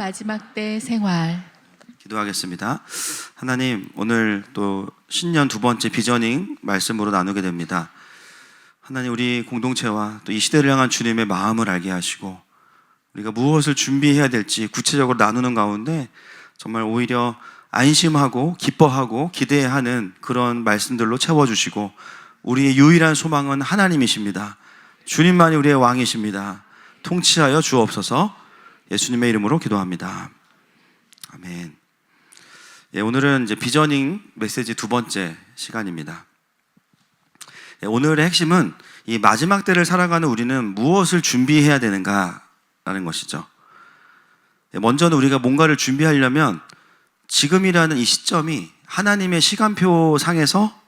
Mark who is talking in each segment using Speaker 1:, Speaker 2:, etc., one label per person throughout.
Speaker 1: 마지막 때 생활.
Speaker 2: 기도하겠습니다. 하나님, 오늘 또 신년 두 번째 비저닝 말씀으로 나누게 됩니다. 하나님, 우리 공동체와 또 이 시대를 향한 주님의 마음을 알게 하시고 우리가 무엇을 준비해야 될지 구체적으로 나누는 가운데 정말 오히려 안심하고 기뻐하고 기대하는 그런 말씀들로 채워주시고 우리의 유일한 소망은 하나님이십니다. 주님만이 우리의 왕이십니다. 통치하여 주옵소서. 예수님의 이름으로 기도합니다. 아멘. 예, 오늘은 이제 비저닝 메시지 두 번째 시간입니다. 예, 오늘의 핵심은 이 마지막 때를 살아가는 우리는 무엇을 준비해야 되는가라는 것이죠. 예, 먼저는 우리가 뭔가를 준비하려면 지금이라는 이 시점이 하나님의 시간표 상에서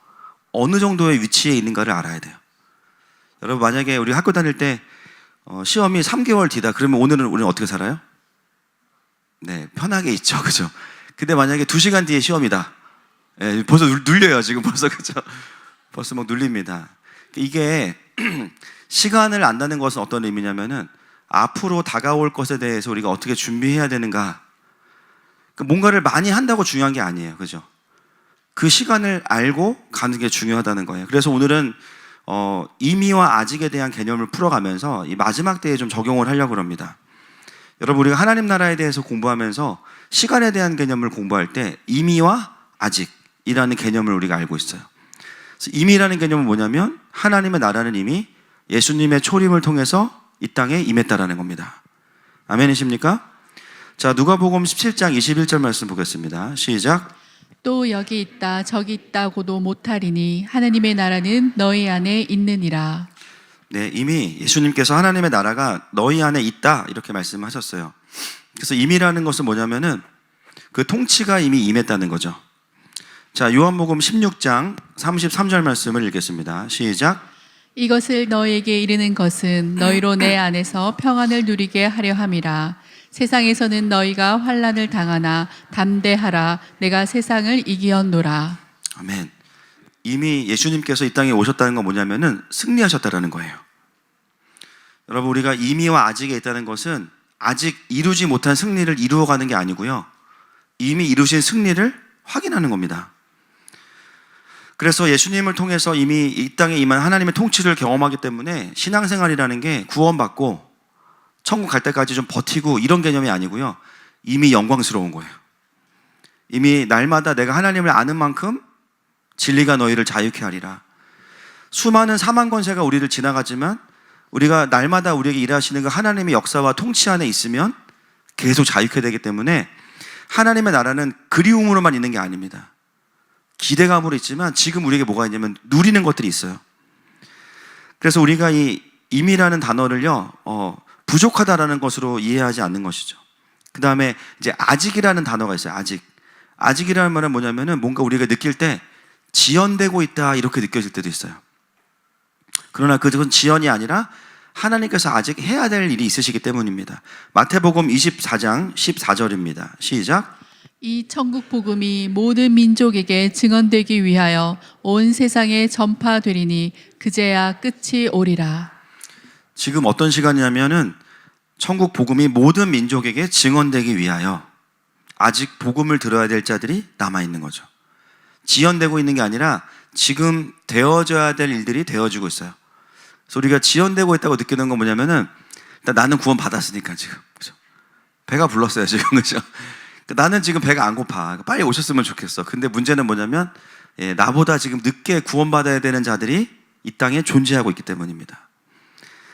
Speaker 2: 어느 정도의 위치에 있는가를 알아야 돼요. 여러분, 만약에 우리 학교 다닐 때 시험이 3개월 뒤다 그러면 오늘은 우리는 어떻게 살아요? 네, 편하게 있죠, 그죠? 근데 만약에 2시간 뒤에 시험이다. 예, 벌써 눌려요, 지금 벌써, 그죠? 벌써 막 눌립니다. 이게 시간을 안다는 것은 어떤 의미냐면은 앞으로 다가올 것에 대해서 우리가 어떻게 준비해야 되는가. 뭔가를 많이 한다고 중요한 게 아니에요, 그죠? 그 시간을 알고 가는 게 중요하다는 거예요. 그래서 오늘은 이미와 아직에 대한 개념을 풀어가면서 이 마지막 때에 좀 적용을 하려고 합니다. 여러분, 우리가 하나님 나라에 대해서 공부하면서 시간에 대한 개념을 공부할 때 이미와 아직이라는 개념을 우리가 알고 있어요. 그래서 이미라는 개념은 뭐냐면 하나님의 나라는 이미 예수님의 초림을 통해서 이 땅에 임했다라는 겁니다. 아멘이십니까? 자, 누가복음 17장 21절 말씀 보겠습니다. 시작.
Speaker 1: 또 여기 있다 저기 있다고도 못하리니 하나님의 나라는 너희 안에 있느니라.
Speaker 2: 네, 이미 예수님께서 하나님의 나라가 너희 안에 있다 이렇게 말씀하셨어요. 그래서 임이라는 것은 뭐냐면은 그 통치가 이미 임했다는 거죠. 자, 요한복음 16장 33절 말씀을 읽겠습니다. 시작.
Speaker 1: 이것을 너희에게 이르는 것은 너희로 내 안에서 평안을 누리게 하려 함이라. 세상에서는 너희가 환난을 당하나 담대하라. 내가 세상을 이기었노라.
Speaker 2: 아멘. 이미 예수님께서 이 땅에 오셨다는 건 뭐냐면은 승리하셨다라는 거예요. 여러분, 우리가 이미와 아직에 있다는 것은 아직 이루지 못한 승리를 이루어가는 게 아니고요, 이미 이루신 승리를 확인하는 겁니다. 그래서 예수님을 통해서 이미 이 땅에 임한 하나님의 통치를 경험하기 때문에 신앙생활이라는 게 구원받고 천국 갈 때까지 좀 버티고 이런 개념이 아니고요, 이미 영광스러운 거예요. 이미 날마다 내가 하나님을 아는 만큼 진리가 너희를 자유케 하리라. 수많은 사망 권세가 우리를 지나가지만 우리가 날마다 우리에게 일하시는 그 하나님의 역사와 통치 안에 있으면 계속 자유케 되기 때문에 하나님의 나라는 그리움으로만 있는 게 아닙니다. 기대감으로 있지만 지금 우리에게 뭐가 있냐면 누리는 것들이 있어요. 그래서 우리가 이 임이라는 단어를요, 부족하다라는 것으로 이해하지 않는 것이죠. 그 다음에 이제 아직이라는 단어가 있어요. 아직이라는 말은 뭐냐면은 뭔가 우리가 느낄 때 지연되고 있다 이렇게 느껴질 때도 있어요. 그러나 그건 지연이 아니라 하나님께서 아직 해야 될 일이 있으시기 때문입니다. 마태복음 24장 14절입니다. 시작.
Speaker 1: 이 천국 복음이 모든 민족에게 증언되기 위하여 온 세상에 전파되리니 그제야 끝이 오리라.
Speaker 2: 지금 어떤 시간이냐면은 천국 복음이 모든 민족에게 증언되기 위하여 아직 복음을 들어야 될 자들이 남아있는 거죠. 지연되고 있는 게 아니라 지금 되어져야 될 일들이 되어지고 있어요. 그래서 우리가 지연되고 있다고 느끼는 건 뭐냐면은 일단 나는 구원 받았으니까 지금, 그죠? 배가 불렀어요 지금, 그죠? 나는 지금 배가 안 고파. 빨리 오셨으면 좋겠어. 근데 문제는 뭐냐면 나보다 지금 늦게 구원받아야 되는 자들이 이 땅에 존재하고 있기 때문입니다.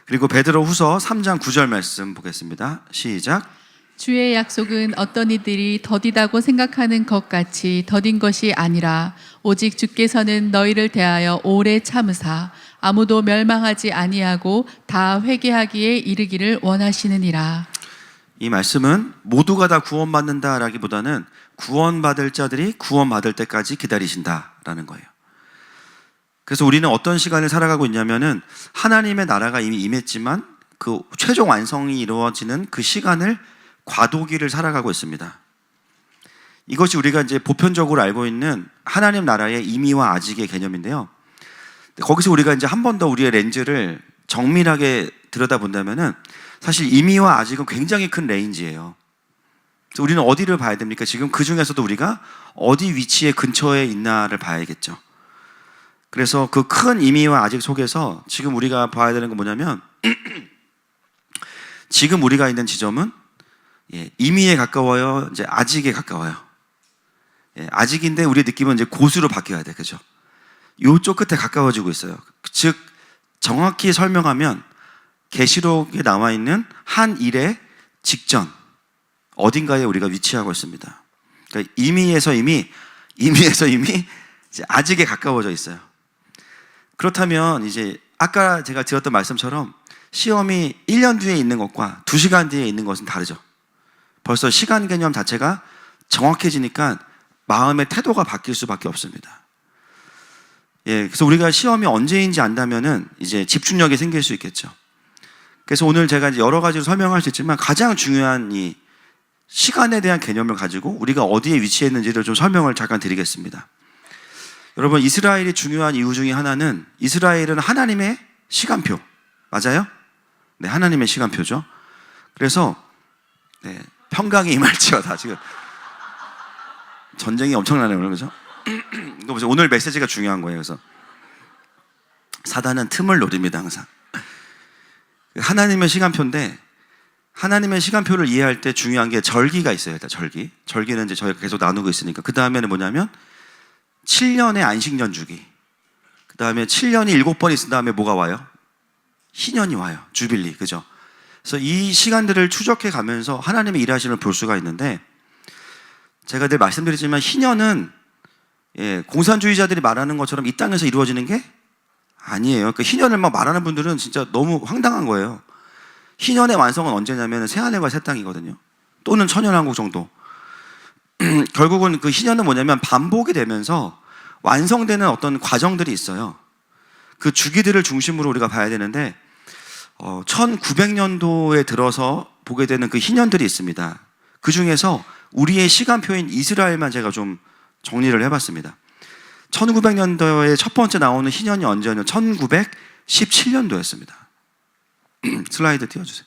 Speaker 2: 그리고 베드로후서 3장 9절 말씀 보겠습니다. 시작.
Speaker 1: 주의 약속은 어떤 이들이 더디다고 생각하는 것 같이 더딘 것이 아니라 오직 주께서는 너희를 대하여 오래 참으사 아무도 멸망하지 아니하고 다 회개하기에 이르기를 원하시느니라.
Speaker 2: 이 말씀은 모두가 다 구원받는다라기보다는 구원받을 자들이 구원받을 때까지 기다리신다라는 거예요. 그래서 우리는 어떤 시간을 살아가고 있냐면은 하나님의 나라가 이미 임했지만 그 최종 완성이 이루어지는 그 시간을 과도기를 살아가고 있습니다. 이것이 우리가 이제 보편적으로 알고 있는 하나님 나라의 임의와 아직의 개념인데요. 거기서 우리가 이제 한 번 더 우리의 렌즈를 정밀하게 들여다본다면은 사실 임의와 아직은 굉장히 큰 레인지예요. 우리는 어디를 봐야 됩니까? 지금 그 중에서도 우리가 어디 위치에 근처에 있나를 봐야겠죠. 그래서 그 큰 의미와 아직 속에서 지금 우리가 봐야 되는 건 뭐냐면 지금 우리가 있는 지점은 임의에 가까워요, 이제 아직에 가까워요. 아직인데 우리의 느낌은 이제 고수로 바뀌어야 돼, 그죠? 요쪽 끝에 가까워지고 있어요. 즉 정확히 설명하면 계시록에 나와 있는 한 일의 직전 어딘가에 우리가 위치하고 있습니다. 그러니까 임의에서 이미 이제 아직에 가까워져 있어요. 그렇다면 이제 아까 제가 드렸던 말씀처럼 시험이 1년 뒤에 있는 것과 2시간 뒤에 있는 것은 다르죠. 벌써 시간 개념 자체가 정확해지니까 마음의 태도가 바뀔 수밖에 없습니다. 그래서 우리가 시험이 언제인지 안다면은 이제 집중력이 생길 수 있겠죠. 그래서 오늘 제가 이제 여러 가지로 설명할 수 있지만 가장 중요한 이 시간에 대한 개념을 가지고 우리가 어디에 위치해 있는지를 좀 설명을 잠깐 드리겠습니다. 여러분, 이스라엘이 중요한 이유 중에 하나는 이스라엘은 하나님의 시간표, 맞아요? 네, 하나님의 시간표죠. 그래서 평강이 임할지어다. 지금 전쟁이 엄청나네요, 그죠? 이거 보세요. 오늘 메시지가 중요한 거예요. 그래서 사단은 틈을 노립니다, 항상. 하나님의 시간표인데 하나님의 시간표를 이해할 때 중요한 게 절기가 있어요. 일단 절기는 이제 저희가 계속 나누고 있으니까. 그 다음에는 뭐냐면 7년의 안식년 주기, 그 다음에 7년이 7번 있은 다음에 뭐가 와요? 희년이 와요. 주빌리, 그죠? 그래서 이 시간들을 추적해 가면서 하나님의 일하심을 볼 수가 있는데, 제가 늘 말씀드리지만 희년은 공산주의자들이 말하는 것처럼 이 땅에서 이루어지는 게 아니에요. 그 희년을 막 말하는 분들은 진짜 너무 황당한 거예요. 희년의 완성은 언제냐면 새하늘과 새 땅이거든요. 또는 천년왕국 정도. 결국은 그 희년은 뭐냐면 반복이 되면서 완성되는 어떤 과정들이 있어요. 그 주기들을 중심으로 우리가 봐야 되는데 1900년도에 들어서 보게 되는 그 희년들이 있습니다. 그 중에서 우리의 시간표인 이스라엘만 제가 좀 정리를 해봤습니다. 1900년도에 첫 번째 나오는 희년이 언제였냐면 1917년도였습니다. 슬라이드 띄워주세요.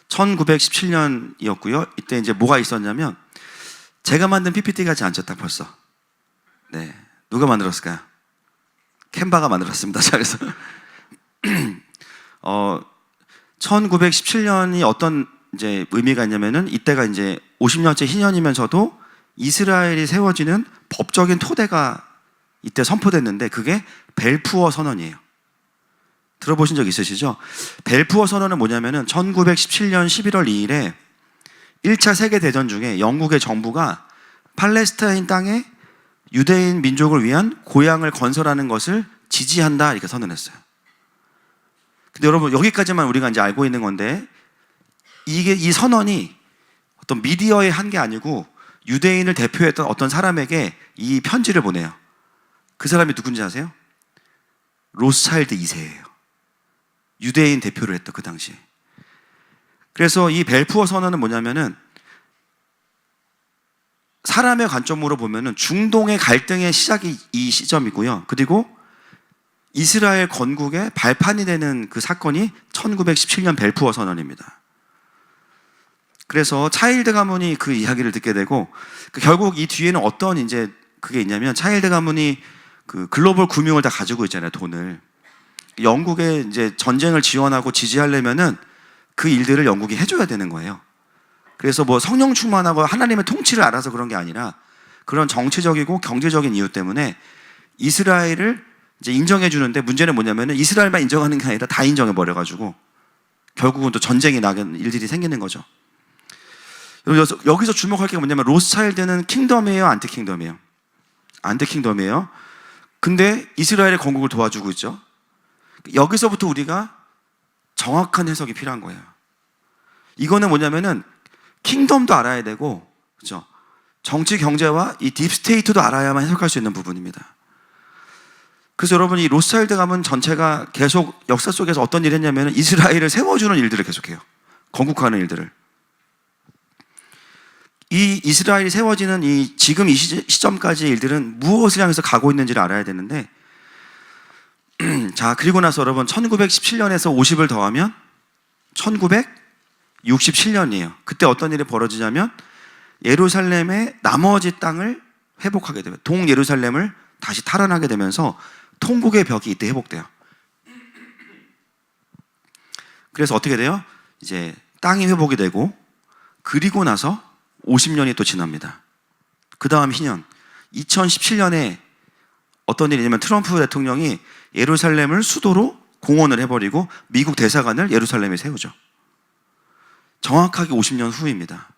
Speaker 2: 1917년이었고요. 이때 이제 뭐가 있었냐면 제가 만든 PPT 같지 않죠, 딱 벌써. 네, 누가 만들었을까요? 캔바가 만들었습니다. 그래서 1917년이 어떤 이제 의미가 있냐면은 이때가 이제 50년째 희년이면서도 이스라엘이 세워지는 법적인 토대가 이때 선포됐는데 그게 벨푸어 선언이에요. 들어보신 적 있으시죠? 벨푸어 선언은 뭐냐면은 1917년 11월 2일에 1차 세계대전 중에 영국의 정부가 팔레스타인 땅에 유대인 민족을 위한 고향을 건설하는 것을 지지한다 이렇게 선언했어요. 근데 여러분 여기까지만 우리가 이제 알고 있는 건데 이 선언이 어떤 미디어에 한 게 아니고 유대인을 대표했던 어떤 사람에게 이 편지를 보내요. 그 사람이 누군지 아세요? 로스차일드 2세예요. 유대인 대표를 했던 그 당시에. 그래서 이 벨푸어 선언은 뭐냐면은 사람의 관점으로 보면은 중동의 갈등의 시작이 이 시점이고요. 그리고 이스라엘 건국의 발판이 되는 그 사건이 1917년 벨푸어 선언입니다. 그래서 차일드 가문이 그 이야기를 듣게 되고 결국 이 뒤에는 어떤 이제 그게 있냐면 차일드 가문이 그 글로벌 금융을 다 가지고 있잖아요, 돈을. 영국의 이제 전쟁을 지원하고 지지하려면은 그 일들을 영국이 해줘야 되는 거예요. 그래서 뭐 성령 충만하고 하나님의 통치를 알아서 그런 게 아니라 그런 정치적이고 경제적인 이유 때문에 이스라엘을 이제 인정해 주는데 문제는 뭐냐면은 이스라엘만 인정하는 게 아니라 다 인정해 버려가지고 결국은 또 전쟁이 나는 일들이 생기는 거죠. 여기서 주목할 게 뭐냐면 로스차일드는 킹덤이에요, 안티킹덤이에요? 안티킹덤이에요. 근데 이스라엘의 건국을 도와주고 있죠. 여기서부터 우리가 정확한 해석이 필요한 거예요. 이거는 뭐냐면은 킹덤도 알아야 되고, 그렇죠? 정치 경제와 이 딥스테이트도 알아야만 해석할 수 있는 부분입니다. 그래서 여러분 이 로스차일드 가문 전체가 계속 역사 속에서 어떤 일을 했냐면 이스라엘을 세워주는 일들을 계속해요. 건국하는 일들을. 이 이스라엘이 세워지는 이 지금 이 시점까지의 일들은 무엇을 향해서 가고 있는지를 알아야 되는데 자, 그리고 나서 여러분 1917년에서 50을 더하면 67년이에요. 그때 어떤 일이 벌어지냐면 예루살렘의 나머지 땅을 회복하게 되면 동예루살렘을 다시 탈환하게 되면서 통곡의 벽이 이때 회복돼요. 그래서 어떻게 돼요? 이제 땅이 회복이 되고 그리고 나서 50년이 또 지납니다. 그 다음 희년 2017년에 어떤 일이 있냐면 트럼프 대통령이 예루살렘을 수도로 공헌을 해버리고 미국 대사관을 예루살렘에 세우죠. 정확하게 50년 후입니다.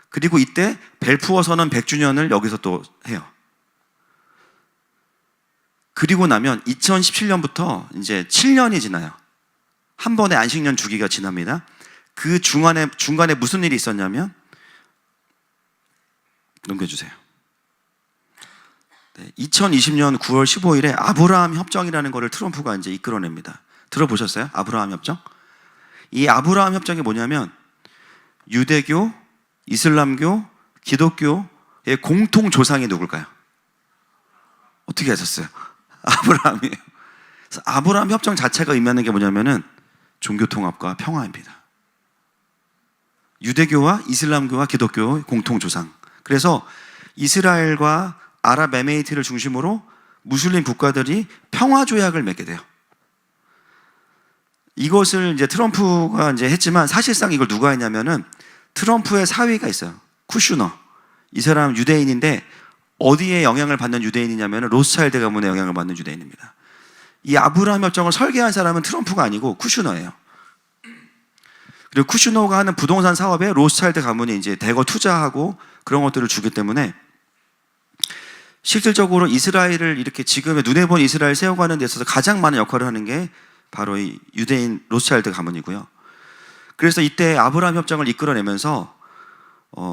Speaker 2: 그리고 이때 벨푸어 선언 100주년을 여기서 또 해요. 그리고 나면 2017년부터 이제 7년이 지나요. 한 번에 안식년 주기가 지납니다. 그 중간에 무슨 일이 있었냐면, 넘겨주세요. 2020년 9월 15일에 아브라함 협정이라는 것을 트럼프가 이제 이끌어냅니다. 들어보셨어요? 아브라함 협정? 이 아브라함 협정이 뭐냐면 유대교, 이슬람교, 기독교의 공통 조상이 누굴까요? 어떻게 하셨어요? 아브라함이에요. 그래서 아브라함 협정 자체가 의미하는 게 뭐냐면은 종교 통합과 평화입니다. 유대교와 이슬람교와 기독교의 공통 조상. 그래서 이스라엘과 아랍에미리트를 중심으로 무슬림 국가들이 평화 조약을 맺게 돼요. 이것을 이제 트럼프가 이제 했지만 사실상 이걸 누가 했냐면은 트럼프의 사위가 있어요. 쿠슈너. 이 사람 유대인인데 어디에 영향을 받는 유대인이냐면 로스차일드 가문의 영향을 받는 유대인입니다. 이 아브라함 협정을 설계한 사람은 트럼프가 아니고 쿠슈너예요. 그리고 쿠슈너가 하는 부동산 사업에 로스차일드 가문이 이제 대거 투자하고 그런 것들을 주기 때문에 실질적으로 이스라엘을 이렇게 지금의 눈에 본 이스라엘 세워가는 데 있어서 가장 많은 역할을 하는 게 바로 이 유대인 로스차일드 가문이고요. 그래서 이때 아브라함 협정을 이끌어내면서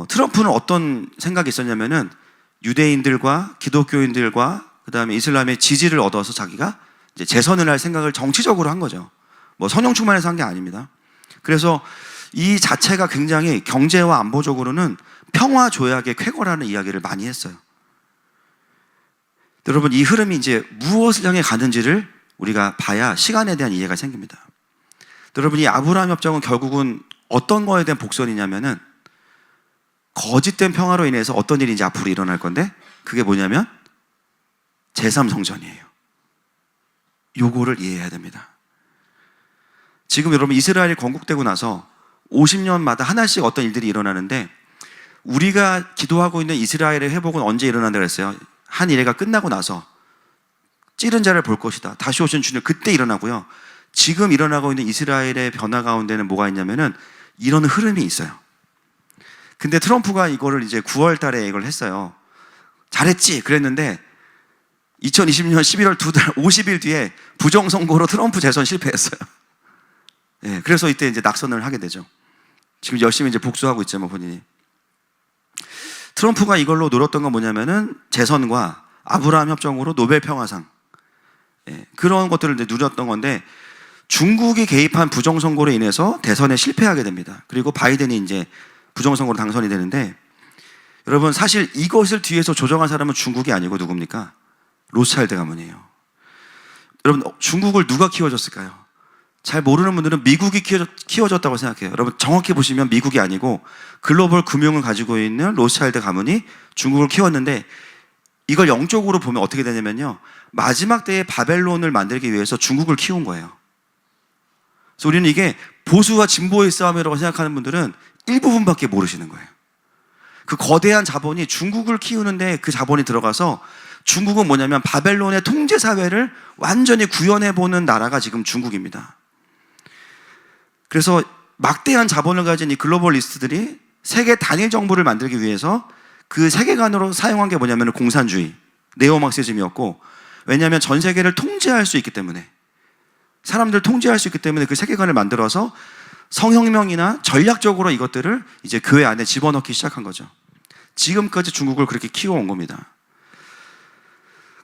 Speaker 2: 트럼프는 어떤 생각이 있었냐면은 유대인들과 기독교인들과 그 다음에 이슬람의 지지를 얻어서 자기가 이제 재선을 할 생각을 정치적으로 한 거죠. 뭐 성령 충만해서 한 게 아닙니다. 그래서 이 자체가 굉장히 경제와 안보적으로는 평화 조약의 쾌거라는 이야기를 많이 했어요. 여러분, 이 흐름이 이제 무엇을 향해 가는지를 우리가 봐야 시간에 대한 이해가 생깁니다. 여러분, 이 아브라함 협정은 결국은 어떤 거에 대한 복선이냐면은 거짓된 평화로 인해서 어떤 일이 이제 앞으로 일어날 건데 그게 뭐냐면 제3성전이에요. 요거를 이해해야 됩니다. 지금 여러분 이스라엘이 건국되고 나서 50년마다 하나씩 어떤 일들이 일어나는데 우리가 기도하고 있는 이스라엘의 회복은 언제 일어난다고 했어요? 한 일회가 끝나고 나서 찌른 자를 볼 것이다. 다시 오신 주님 그때 일어나고요. 지금 일어나고 있는 이스라엘의 변화 가운데는 뭐가 있냐면은 이런 흐름이 있어요. 근데 트럼프가 이거를 이제 9월 달에 이걸 했어요. 잘했지 그랬는데 2020년 11월 50일 뒤에 부정선거로 트럼프 재선 실패했어요. 예, 그래서 이때 이제 낙선을 하게 되죠. 지금 열심히 이제 복수하고 있지만 본인이. 트럼프가 이걸로 노렸던 건 뭐냐면은 재선과 아브라함 협정으로 노벨 평화상, 예, 그런 것들을 이제 누렸던 건데 중국이 개입한 부정선거로 인해서 대선에 실패하게 됩니다. 그리고 바이든이 이제 부정선거로 당선이 되는데 여러분 사실 이것을 뒤에서 조정한 사람은 중국이 아니고 누굽니까? 로스차일드 가문이에요. 여러분 중국을 누가 키워줬을까요? 잘 모르는 분들은 미국이 키워줬다고 생각해요. 여러분 정확히 보시면 미국이 아니고 글로벌 금융을 가지고 있는 로스차일드 가문이 중국을 키웠는데 이걸 영적으로 보면 어떻게 되냐면요. 마지막 때에 바벨론을 만들기 위해서 중국을 키운 거예요. 그래서 우리는 이게 보수와 진보의 싸움이라고 생각하는 분들은 일부분밖에 모르시는 거예요. 그 거대한 자본이 중국을 키우는데 그 자본이 들어가서 중국은 뭐냐면 바벨론의 통제 사회를 완전히 구현해보는 나라가 지금 중국입니다. 그래서 막대한 자본을 가진 이 글로벌리스트들이 세계 단일 정부를 만들기 위해서 그 세계관으로 사용한 게 뭐냐면 공산주의, 네오마르크시즘이었고 왜냐하면 전 세계를 통제할 수 있기 때문에 사람들을 통제할 수 있기 때문에 그 세계관을 만들어서 성혁명이나 전략적으로 이것들을 이제 교회 안에 집어넣기 시작한 거죠. 지금까지 중국을 그렇게 키워온 겁니다.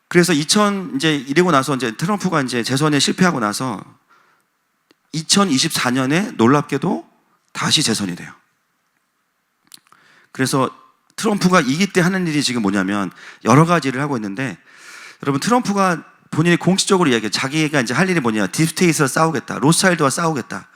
Speaker 2: 그래서 이제 이러고 나서 이제 트럼프가 이제 재선에 실패하고 나서 2024년에 놀랍게도 다시 재선이 돼요. 그래서 트럼프가 이기 때 하는 일이 지금 뭐냐면 여러 가지 일을 하고 있는데 여러분 트럼프가 본인이 공식적으로 이야기해요. 자기가 이제 할 일이 뭐냐. 딥스테이트와 싸우겠다. 로스차일드와 싸우겠다.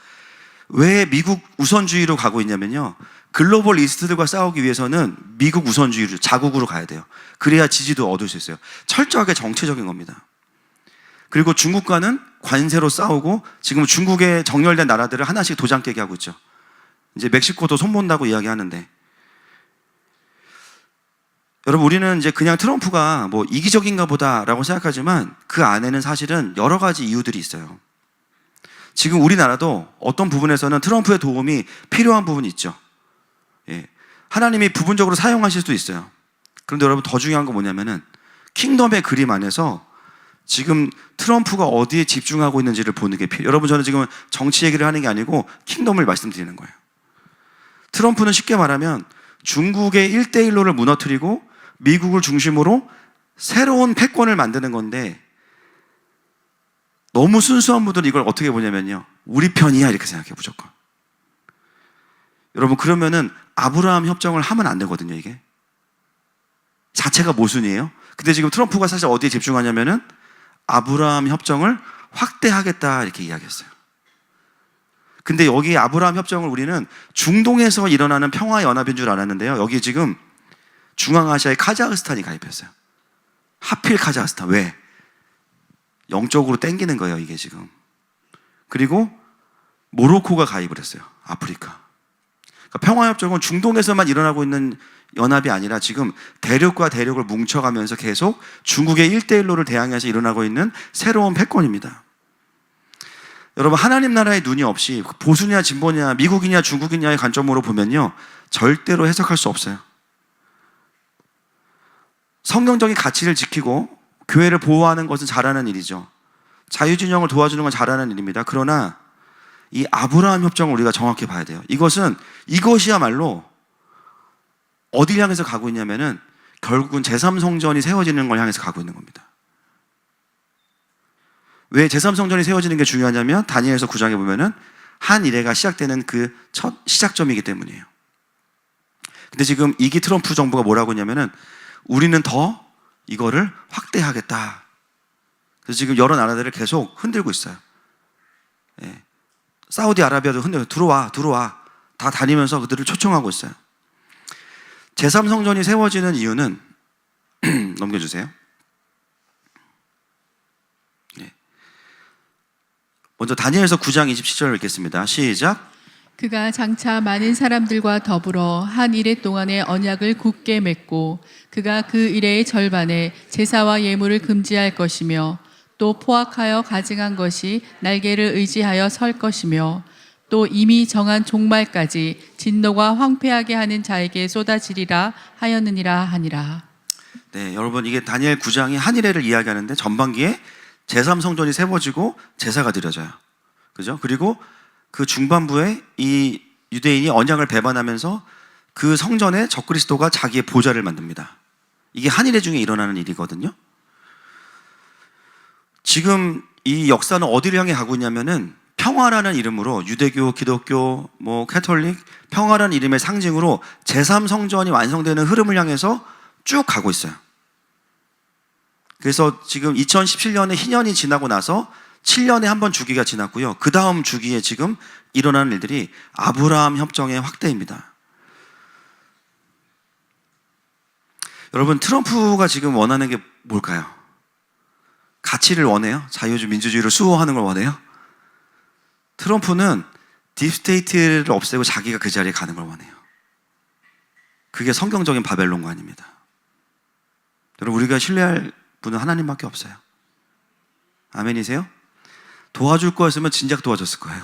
Speaker 2: 왜 미국 우선주의로 가고 있냐면요. 글로벌 이스트들과 싸우기 위해서는 미국 우선주의로, 자국으로 가야 돼요. 그래야 지지도 얻을 수 있어요. 철저하게 정치적인 겁니다. 그리고 중국과는 관세로 싸우고 지금 중국에 정렬된 나라들을 하나씩 도장 깨게 하고 있죠. 이제 멕시코도 손본다고 이야기하는데, 여러분, 우리는 이제 그냥 트럼프가 뭐 이기적인가 보다라고 생각하지만 그 안에는 사실은 여러 가지 이유들이 있어요. 지금 우리나라도 어떤 부분에서는 트럼프의 도움이 필요한 부분이 있죠. 예. 하나님이 부분적으로 사용하실 수도 있어요. 그런데 여러분, 더 중요한 건 뭐냐면은 킹덤의 그림 안에서 지금 트럼프가 어디에 집중하고 있는지를 보는 게 필요해요. 여러분, 저는 지금 정치 얘기를 하는 게 아니고 킹덤을 말씀드리는 거예요. 트럼프는 쉽게 말하면 중국의 1대1로를 무너뜨리고 미국을 중심으로 새로운 패권을 만드는 건데, 너무 순수한 분들은 이걸 어떻게 보냐면요, 우리 편이야 이렇게 생각해요. 무조건. 여러분, 그러면은 아브라함 협정을 하면 안 되거든요. 이게 자체가 모순이에요. 근데 지금 트럼프가 사실 어디에 집중하냐면은 아브라함 협정을 확대하겠다 이렇게 이야기했어요. 근데 여기 아브라함 협정을 우리는 중동에서 일어나는 평화연합인 줄 알았는데요, 여기 지금 중앙아시아의 카자흐스탄이 가입했어요. 하필 카자흐스탄. 왜? 영적으로 땡기는 거예요, 이게 지금. 그리고 모로코가 가입을 했어요. 아프리카. 그러니까 평화협정은 중동에서만 일어나고 있는 연합이 아니라 지금 대륙과 대륙을 뭉쳐가면서 계속 중국의 1대1로를 대항해서 일어나고 있는 새로운 패권입니다. 여러분, 하나님 나라의 눈이 없이 보수냐 진보냐 미국이냐 중국이냐의 관점으로 보면요, 절대로 해석할 수 없어요. 성경적인 가치를 지키고 교회를 보호하는 것은 잘하는 일이죠. 자유진영을 도와주는 건 잘하는 일입니다. 그러나 이 아브라함 협정을 우리가 정확히 봐야 돼요. 이것이야말로 어딜 향해서 가고 있냐면은 결국은 제3성전이 세워지는 걸 향해서 가고 있는 겁니다. 왜 제3성전이 세워지는 게 중요하냐면 다니엘서 9장에 보면은 한 이래가 시작되는 그 첫 시작점이기 때문이에요. 근데 지금 이기 트럼프 정부가 뭐라고 했냐면은 우리는 더 이거를 확대하겠다. 그래서 지금 여러 나라들을 계속 흔들고 있어요. 예. 사우디아라비아도 흔들고 들어와 다 다니면서 그들을 초청하고 있어요. 제3성전이 세워지는 이유는 넘겨주세요. 예. 먼저 다니엘서 9장 27절 읽겠습니다. 시작.
Speaker 1: 그가 장차 많은 사람들과 더불어 한 이래 동안의 언약을 굳게 맺고 그가 그 이래의 절반에 제사와 예물을 금지할 것이며 또 포악하여 가증한 것이 날개를 의지하여 설 것이며 또 이미 정한 종말까지 진노가 황폐하게 하는 자에게 쏟아지리라 하였느니라 하니라.
Speaker 2: 네, 여러분, 이게 다니엘 9장이 한 이래를 이야기하는데 전반기에 제3성전이 세워지고 제사가 드려져요. 그죠? 그리고 그 중반부에 이 유대인이 언약을 배반하면서 그 성전에 적그리스도가 자기의 보좌를 만듭니다. 이게 한 이래 중에 일어나는 일이거든요. 지금 이 역사는 어디를 향해 가고 있냐면은 평화라는 이름으로 유대교, 기독교, 캐톨릭, 평화라는 이름의 상징으로 제3성전이 완성되는 흐름을 향해서 쭉 가고 있어요. 그래서 지금 2017년에 희년이 지나고 나서 7년에 한 번 주기가 지났고요. 그 다음 주기에 지금 일어나는 일들이 아브라함 협정의 확대입니다. 여러분, 트럼프가 지금 원하는 게 뭘까요? 가치를 원해요? 자유주의, 민주주의를 수호하는 걸 원해요? 트럼프는 딥스테이트를 없애고 자기가 그 자리에 가는 걸 원해요. 그게 성경적인 바벨론관입니다. 여러분, 우리가 신뢰할 분은 하나님밖에 없어요. 아멘이세요? 도와줄 거였으면 진작 도와줬을 거예요.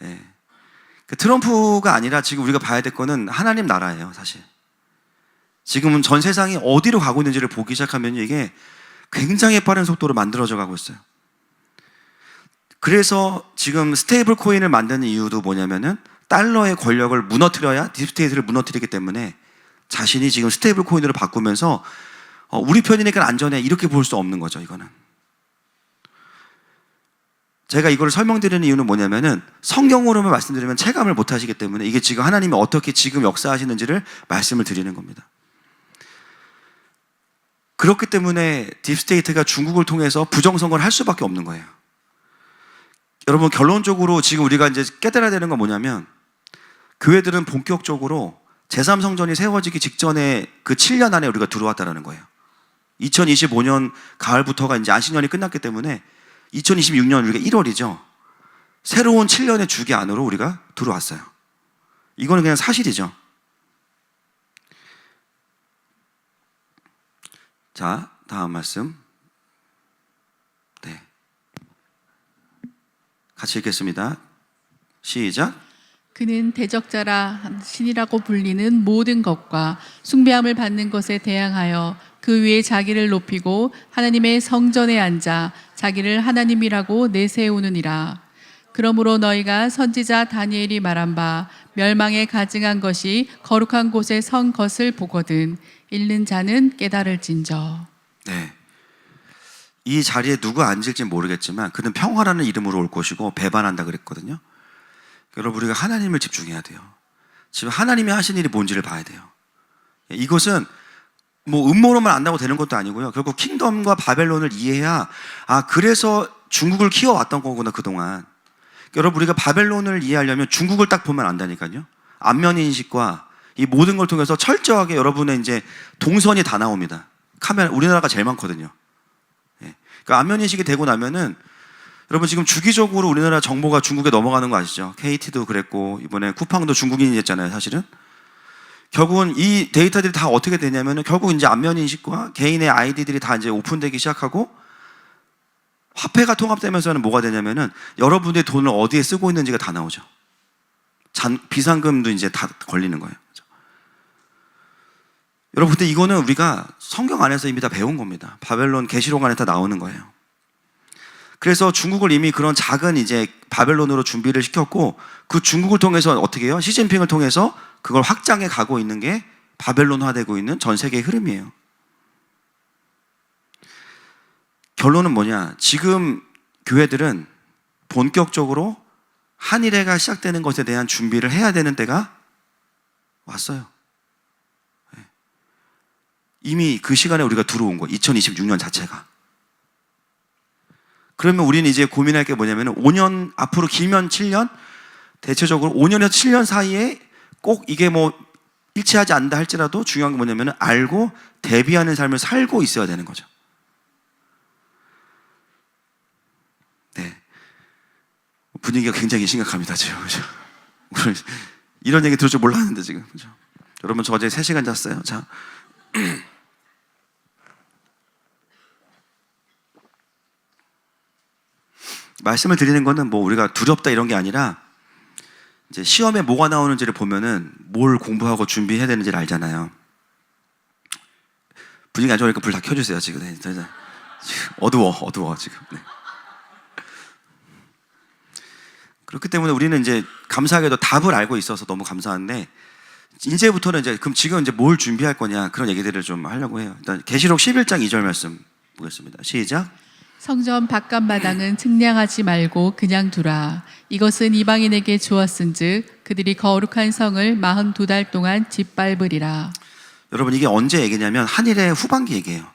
Speaker 2: 네. 트럼프가 아니라 지금 우리가 봐야 될 거는 하나님 나라예요, 사실. 지금은 전 세상이 어디로 가고 있는지를 보기 시작하면 이게 굉장히 빠른 속도로 만들어져 가고 있어요. 그래서 지금 스테이블 코인을 만드는 이유도 뭐냐면은 달러의 권력을 무너뜨려야 딥스테이트를 무너뜨리기 때문에 자신이 지금 스테이블 코인으로 바꾸면서 우리 편이니까 안전해 이렇게 볼 수 없는 거죠. 이거는 제가 이걸 설명드리는 이유는 뭐냐면은 성경으로만 말씀드리면 체감을 못 하시기 때문에 이게 지금 하나님이 어떻게 지금 역사하시는지를 말씀을 드리는 겁니다. 그렇기 때문에 딥스테이트가 중국을 통해서 부정선거를 할 수밖에 없는 거예요. 여러분, 결론적으로 지금 우리가 이제 깨달아야 되는 건 뭐냐면, 교회들은 본격적으로 제3성전이 세워지기 직전에 그 7년 안에 우리가 들어왔다라는 거예요. 2025년 가을부터가 이제 안식년이 끝났기 때문에 2026년 우리가 1월이죠. 새로운 7년의 주기 안으로 우리가 들어왔어요. 이거는 그냥 사실이죠. 자, 다음 말씀. 네. 같이 읽겠습니다. 시작.
Speaker 1: 그는 대적자라 신이라고 불리는 모든 것과 숭배함을 받는 것에 대항하여 그 위에 자기를 높이고 하나님의 성전에 앉아 자기를 하나님이라고 내세우느니라. 그러므로 너희가 선지자 다니엘이 말한 바 멸망에 가증한 것이 거룩한 곳에 선 것을 보거든 읽는 자는 깨달을진저.
Speaker 2: 네. 이 자리에 누가 앉을지 모르겠지만 그는 평화라는 이름으로 올 것이고 배반한다 그랬거든요. 여러분, 우리가 하나님을 집중해야 돼요. 지금 하나님이 하신 일이 뭔지를 봐야 돼요. 이것은 뭐 음모론만 안다고 되는 것도 아니고요. 결국 킹덤과 바벨론을 이해해야, 아, 그래서 중국을 키워왔던 거구나 그동안. 여러분, 우리가 바벨론을 이해하려면 중국을 딱 보면 안다니까요. 안면인식과 이 모든 걸 통해서 철저하게 여러분의 이제 동선이 다 나옵니다. 카메라, 우리나라가 제일 많거든요. 예. 그러니까 안면인식이 되고 나면은 여러분, 지금 주기적으로 우리나라 정보가 중국에 넘어가는 거 아시죠? KT도 그랬고 이번에 쿠팡도 중국인이 됐잖아요, 사실은. 결국은 이 데이터들이 다 어떻게 되냐면은 결국 이제 안면인식과 개인의 아이디들이 다 이제 오픈되기 시작하고 화폐가 통합되면서는 뭐가 되냐면은 여러분의 돈을 어디에 쓰고 있는지가 다 나오죠. 비상금도 이제 다 걸리는 거예요. 그렇죠? 여러분, 근데 이거는 우리가 성경 안에서 이미 다 배운 겁니다. 바벨론 계시록 안에 다 나오는 거예요. 그래서 중국을 이미 그런 작은 이제 바벨론으로 준비를 시켰고 그 중국을 통해서 어떻게 해요? 시진핑을 통해서 그걸 확장해 가고 있는 게 바벨론화되고 있는 전 세계의 흐름이에요. 결론은 뭐냐? 지금 교회들은 본격적으로 한일회가 시작되는 것에 대한 준비를 해야 되는 때가 왔어요. 이미 그 시간에 우리가 들어온 거예요. 2026년 자체가. 그러면 우리는 이제 고민할 게 뭐냐면 5년, 앞으로 길면 7년, 대체적으로 5년에서 7년 사이에 꼭 이게 뭐 일치하지 않는다 할지라도 중요한 게 뭐냐면 알고 대비하는 삶을 살고 있어야 되는 거죠. 네. 분위기가 굉장히 심각합니다, 지금. 그죠? 이런 얘기 들을 줄 몰랐는데, 지금. 그죠? 여러분, 저 어제 3시간 잤어요. 자. 말씀을 드리는 거는 뭐 우리가 두렵다 이런 게 아니라 이제 시험에 뭐가 나오는지를 보면은 뭘 공부하고 준비해야 되는지를 알잖아요. 분위기 안 좋으니까 불 다 켜주세요, 지금. 네, 지금 어두워, 지금. 네. 그렇기 때문에 우리는 이제 감사하게도 답을 알고 있어서 너무 감사한데 이제부터는 이제 그럼 지금 이제 뭘 준비할 거냐 그런 얘기들을 좀 하려고 해요. 일단 계시록 11장 2절 말씀 보겠습니다. 시작.
Speaker 1: 성전 바깥마당은 측량하지 말고 그냥 두라. 이것은 이방인에게 주었은즉 그들이 거룩한 성을 42달 동안 짓밟으리라.
Speaker 2: 여러분, 이게 언제 얘기냐면 한일의 후반기 얘기예요.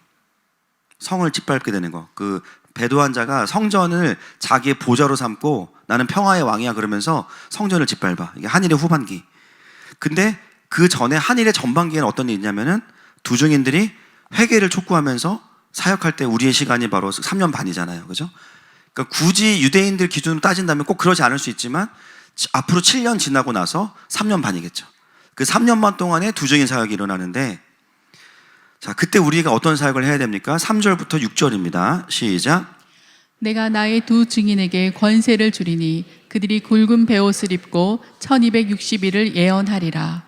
Speaker 2: 성을 짓밟게 되는 거. 그 배도한 자가 성전을 자기의 보좌로 삼고 나는 평화의 왕이야 그러면서 성전을 짓밟아. 이게 한일의 후반기. 근데 그 전에 한일의 전반기에는 어떤 일이 있냐면은 두 증인들이 회개를 촉구하면서 사역할 때 우리의 시간이 바로 3년 반이잖아요. 그죠? 그러니까 굳이 유대인들 기준으로 따진다면 꼭 그러지 않을 수 있지만 앞으로 7년 지나고 나서 3년 반이겠죠. 그 3년 반 동안에 두 증인 사역이 일어나는데 자, 그때 우리가 어떤 사역을 해야 됩니까? 3절부터 6절입니다. 시작.
Speaker 1: 내가 나의 두 증인에게 권세를 주리니 그들이 굵은 베옷을 입고 1260일을 예언하리라.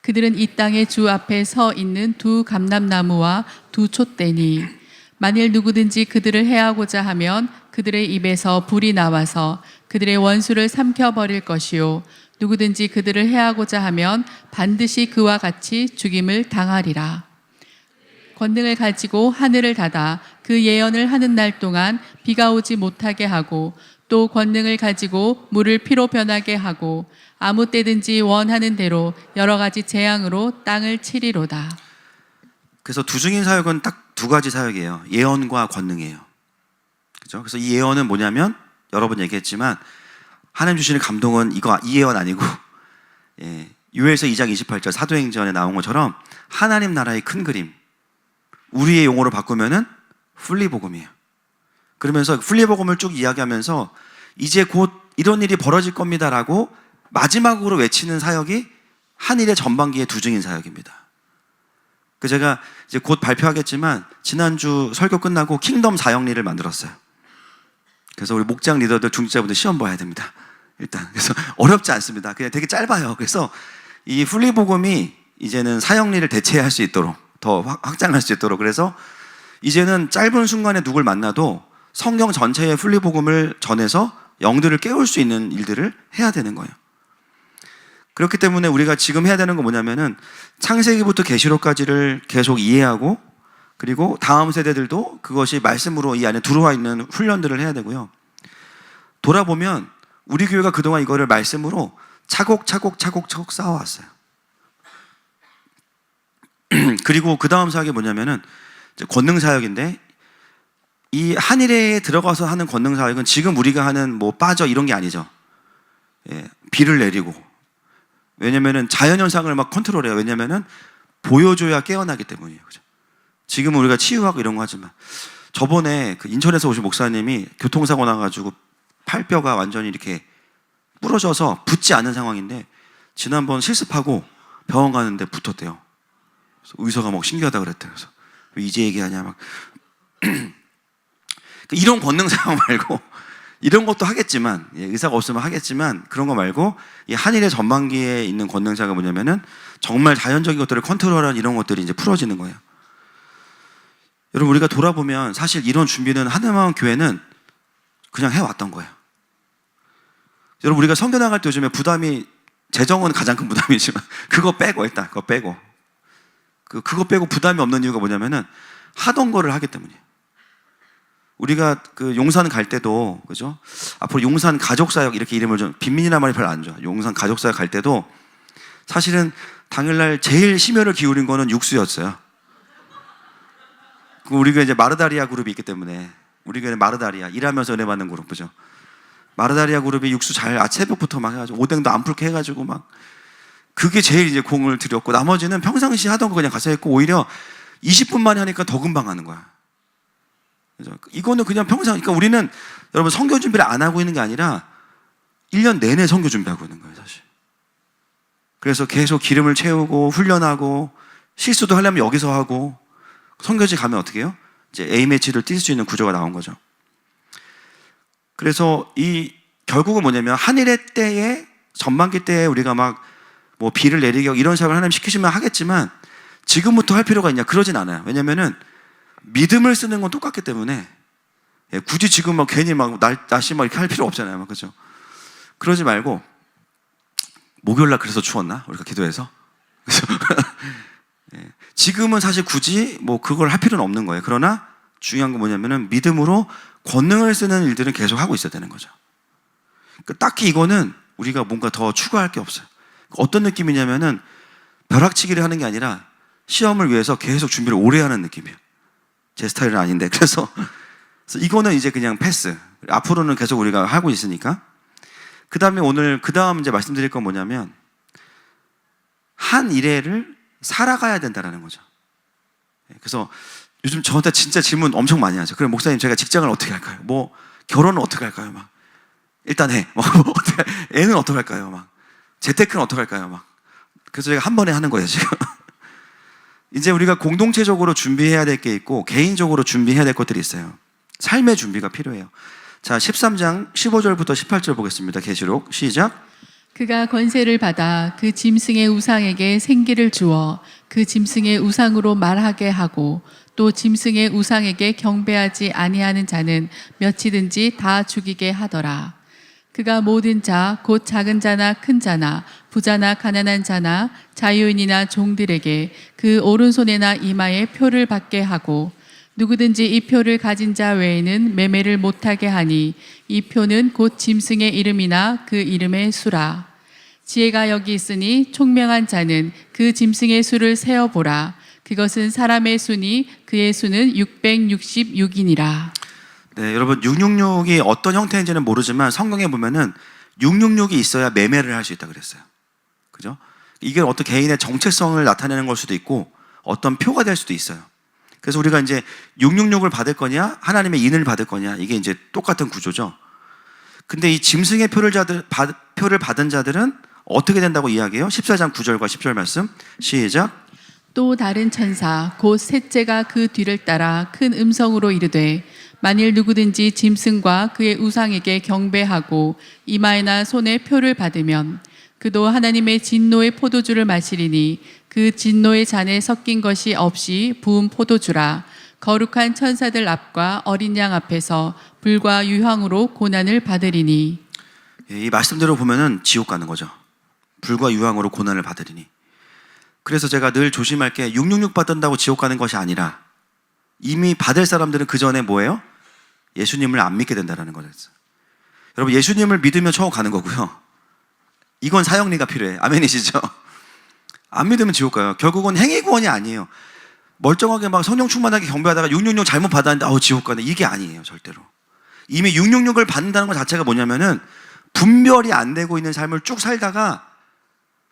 Speaker 1: 그들은 이 땅의 주 앞에 서 있는 두 감람나무와 두 촛대니 만일 누구든지 그들을 해하고자 하면 그들의 입에서 불이 나와서 그들의 원수를 삼켜버릴 것이요 누구든지 그들을 해하고자 하면 반드시 그와 같이 죽임을 당하리라. 권능을 가지고 하늘을 닫아 그 예언을 하는 날 동안 비가 오지 못하게 하고 또 권능을 가지고 물을 피로 변하게 하고 아무 때든지 원하는 대로 여러 가지 재앙으로 땅을 치리로다.
Speaker 2: 그래서 두 증인 사역은 딱 두 가지 사역이에요. 예언과 권능이에요. 그죠? 그래서 이 예언은 뭐냐면 여러 번 얘기했지만 하나님 주시는 감동은 이거 이해원 아니고 요엘서 2장 28절 사도행전에 나온 것처럼 하나님 나라의 큰 그림, 우리의 용어로 바꾸면은 풀리복음이에요. 그러면서 풀리복음을 쭉 이야기하면서 이제 곧 이런 일이 벌어질 겁니다라고 마지막으로 외치는 사역이 한일의 전반기의 두증인 사역입니다. 그 제가 이제 곧 발표하겠지만 지난주 설교 끝나고 킹덤 사역리를 만들었어요. 그래서 우리 목장 리더들 중직자분들 시험 봐야 됩니다. 일단 그래서 어렵지 않습니다. 그냥 되게 짧아요. 그래서 이 풀리복음이 이제는 사역리를 대체할 수 있도록 더 확장할 수 있도록 그래서 이제는 짧은 순간에 누굴 만나도 성경 전체의 풀리복음을 전해서 영들을 깨울 수 있는 일들을 해야 되는 거예요. 그렇기 때문에 우리가 지금 해야 되는 건 뭐냐면은 창세기부터 계시록까지를 계속 이해하고 그리고 다음 세대들도 그것이 말씀으로 이 안에 들어와 있는 훈련들을 해야 되고요. 돌아보면 우리 교회가 그동안 이거를 말씀으로 차곡차곡 쌓아왔어요. 그리고 그 다음 사역이 뭐냐면은 권능 사역인데 이 한일에 들어가서 하는 권능 사역은 지금 우리가 하는 뭐 빠져 이런 게 아니죠. 비를 내리고 왜냐면은 자연현상을 막 컨트롤해요. 왜냐면은 보여줘야 깨어나기 때문이에요. 그죠? 지금 우리가 치유하고 이런 거 하지만 저번에 그 인천에서 오신 목사님이 교통사고 나가지고 팔뼈가 완전히 이렇게 부러져서 붙지 않은 상황인데 지난번 실습하고 병원 가는데 붙었대요. 그래서 의사가 막 신기하다 그랬대요. 그래서 왜 이제 얘기하냐 막 이런 권능 사역 말고 이런 것도 하겠지만 의사가 없으면 하겠지만 그런 거 말고 이 한일의 전반기에 있는 권능사가 뭐냐면은 정말 자연적인 것들을 컨트롤하는 이런 것들이 이제 풀어지는 거예요. 여러분 우리가 돌아보면 사실 이런 준비는 하늘마음 교회는 그냥 해왔던 거예요. 여러분 우리가 선교 나갈 때 요즘에 부담이 재정은 가장 큰 부담이지만 그거 빼고 일단 그거 빼고 부담이 없는 이유가 뭐냐면은 하던 거를 하기 때문이에요. 우리가 그 용산 갈 때도 그죠? 앞으로 용산 가족사역 이렇게 이름을 좀 빈민이란 말이 별로 안 좋아. 용산 가족사역 갈 때도 사실은 당일날 제일 심혈을 기울인 거는 육수였어요. 우리가 이제 마르다리아 그룹이 있기 때문에 우리가 마르다리아 일하면서 은혜 받는 그룹 그죠? 마르다리아 그룹이 육수 잘 새벽부터 막 해가지고 오뎅도 안 풀게 해가지고 막 그게 제일 이제 공을 들였고 나머지는 평상시 하던 거 그냥 가서 했고 오히려 20분 만에 하니까 더 금방 하는 거야. 그죠? 이거는 그냥 평상 그러니까 우리는 여러분 선교 준비를 안 하고 있는 게 아니라 1년 내내 선교 준비하고 있는 거예요 사실. 그래서 계속 기름을 채우고 훈련하고 실수도 하려면 여기서 하고 선교지 가면 어떻게 해요? 이제 A매치를 뛸 수 있는 구조가 나온 거죠. 그래서 이 결국은 뭐냐면 한일의 때에 전반기 때에 우리가 막 뭐 비를 내리게 하고 이런 사역을 하나님 시키시면 하겠지만 지금부터 할 필요가 있냐? 그러진 않아요. 왜냐면은 믿음을 쓰는 건 똑같기 때문에 굳이 지금 막 괜히 막 날씨 막 이렇게 할 필요 없잖아요. 막 그죠? 그러지 말고 목요일날 그래서 추웠나? 우리가 기도해서 그래서 지금은 사실 굳이 뭐 그걸 할 필요는 없는 거예요. 그러나 중요한 건 뭐냐면은 믿음으로 권능을 쓰는 일들은 계속 하고 있어야 되는 거죠. 그러니까 딱히 이거는 우리가 뭔가 더 추가할 게 없어요. 어떤 느낌이냐면은 벼락치기를 하는 게 아니라 시험을 위해서 계속 준비를 오래 하는 느낌이에요. 제 스타일은 아닌데 그래서 이거는 이제 그냥 패스. 앞으로는 계속 우리가 하고 있으니까. 그 다음에 오늘 그 다음 이제 말씀드릴 건 뭐냐면 한 일회를 살아가야 된다라는 거죠. 그래서 요즘 저한테 진짜 질문 엄청 많이 하죠. 그럼 목사님 제가 직장을 어떻게 할까요? 뭐 결혼은 어떻게 할까요? 막 일단 해. 애는 어떻게 할까요? 막 재테크는 어떻게 할까요? 막 그래서 제가 한 번에 하는 거예요 지금. 이제 우리가 공동체적으로 준비해야 될 게 있고 개인적으로 준비해야 될 것들이 있어요. 삶의 준비가 필요해요. 자 13장 15절부터 18절 보겠습니다. 계시록 시작.
Speaker 1: 그가 권세를 받아 그 짐승의 우상에게 생기를 주어 그 짐승의 우상으로 말하게 하고 또 짐승의 우상에게 경배하지 아니하는 자는 몇이든지 다 죽이게 하더라. 그가 모든 자, 곧 작은 자나 큰 자나 부자나 가난한 자나 자유인이나 종들에게 그 오른손에나 이마에 표를 받게 하고 누구든지 이 표를 가진 자 외에는 매매를 못하게 하니 이 표는 곧 짐승의 이름이나 그 이름의 수라. 지혜가 여기 있으니 총명한 자는 그 짐승의 수를 세어보라. 그것은 사람의 수니 그의 수는 666이니라.
Speaker 2: 네, 여러분 666이 어떤 형태인지는 모르지만 성경에 보면은 666이 있어야 매매를 할 수 있다 그랬어요. 그죠? 이게 어떤 개인의 정체성을 나타내는 걸 수도 있고 어떤 표가 될 수도 있어요. 그래서 우리가 이제 666을 받을 거냐, 하나님의 인을 받을 거냐, 이게 이제 똑같은 구조죠. 근데 이 짐승의 표를 받은 자들은 어떻게 된다고 이야기해요? 14장 9절과 10절 말씀 시작.
Speaker 1: 또 다른 천사 곧 셋째가 그 뒤를 따라 큰 음성으로 이르되 만일 누구든지 짐승과 그의 우상에게 경배하고 이마에나 손에 표를 받으면 그도 하나님의 진노의 포도주를 마시리니 그 진노의 잔에 섞인 것이 없이 부은 포도주라. 거룩한 천사들 앞과 어린 양 앞에서 불과 유황으로 고난을 받으리니.
Speaker 2: 이 말씀대로 보면은 지옥 가는 거죠. 불과 유황으로 고난을 받으리니. 그래서 제가 늘 조심할 게 666 받는다고 지옥 가는 것이 아니라 이미 받을 사람들은 그 전에 뭐예요? 예수님을 안 믿게 된다는 거죠. 여러분 예수님을 믿으면 천국 가는 거고요. 이건 사형리가 필요해. 아멘이시죠? 안 믿으면 지옥 가요. 결국은 행위 구원이 아니에요. 멀쩡하게 막 성령 충만하게 경배하다가 666 잘못 받았는데 지옥 가네. 이게 아니에요. 절대로. 이미 666을 받는다는 것 자체가 뭐냐면은 분별이 안 되고 있는 삶을 쭉 살다가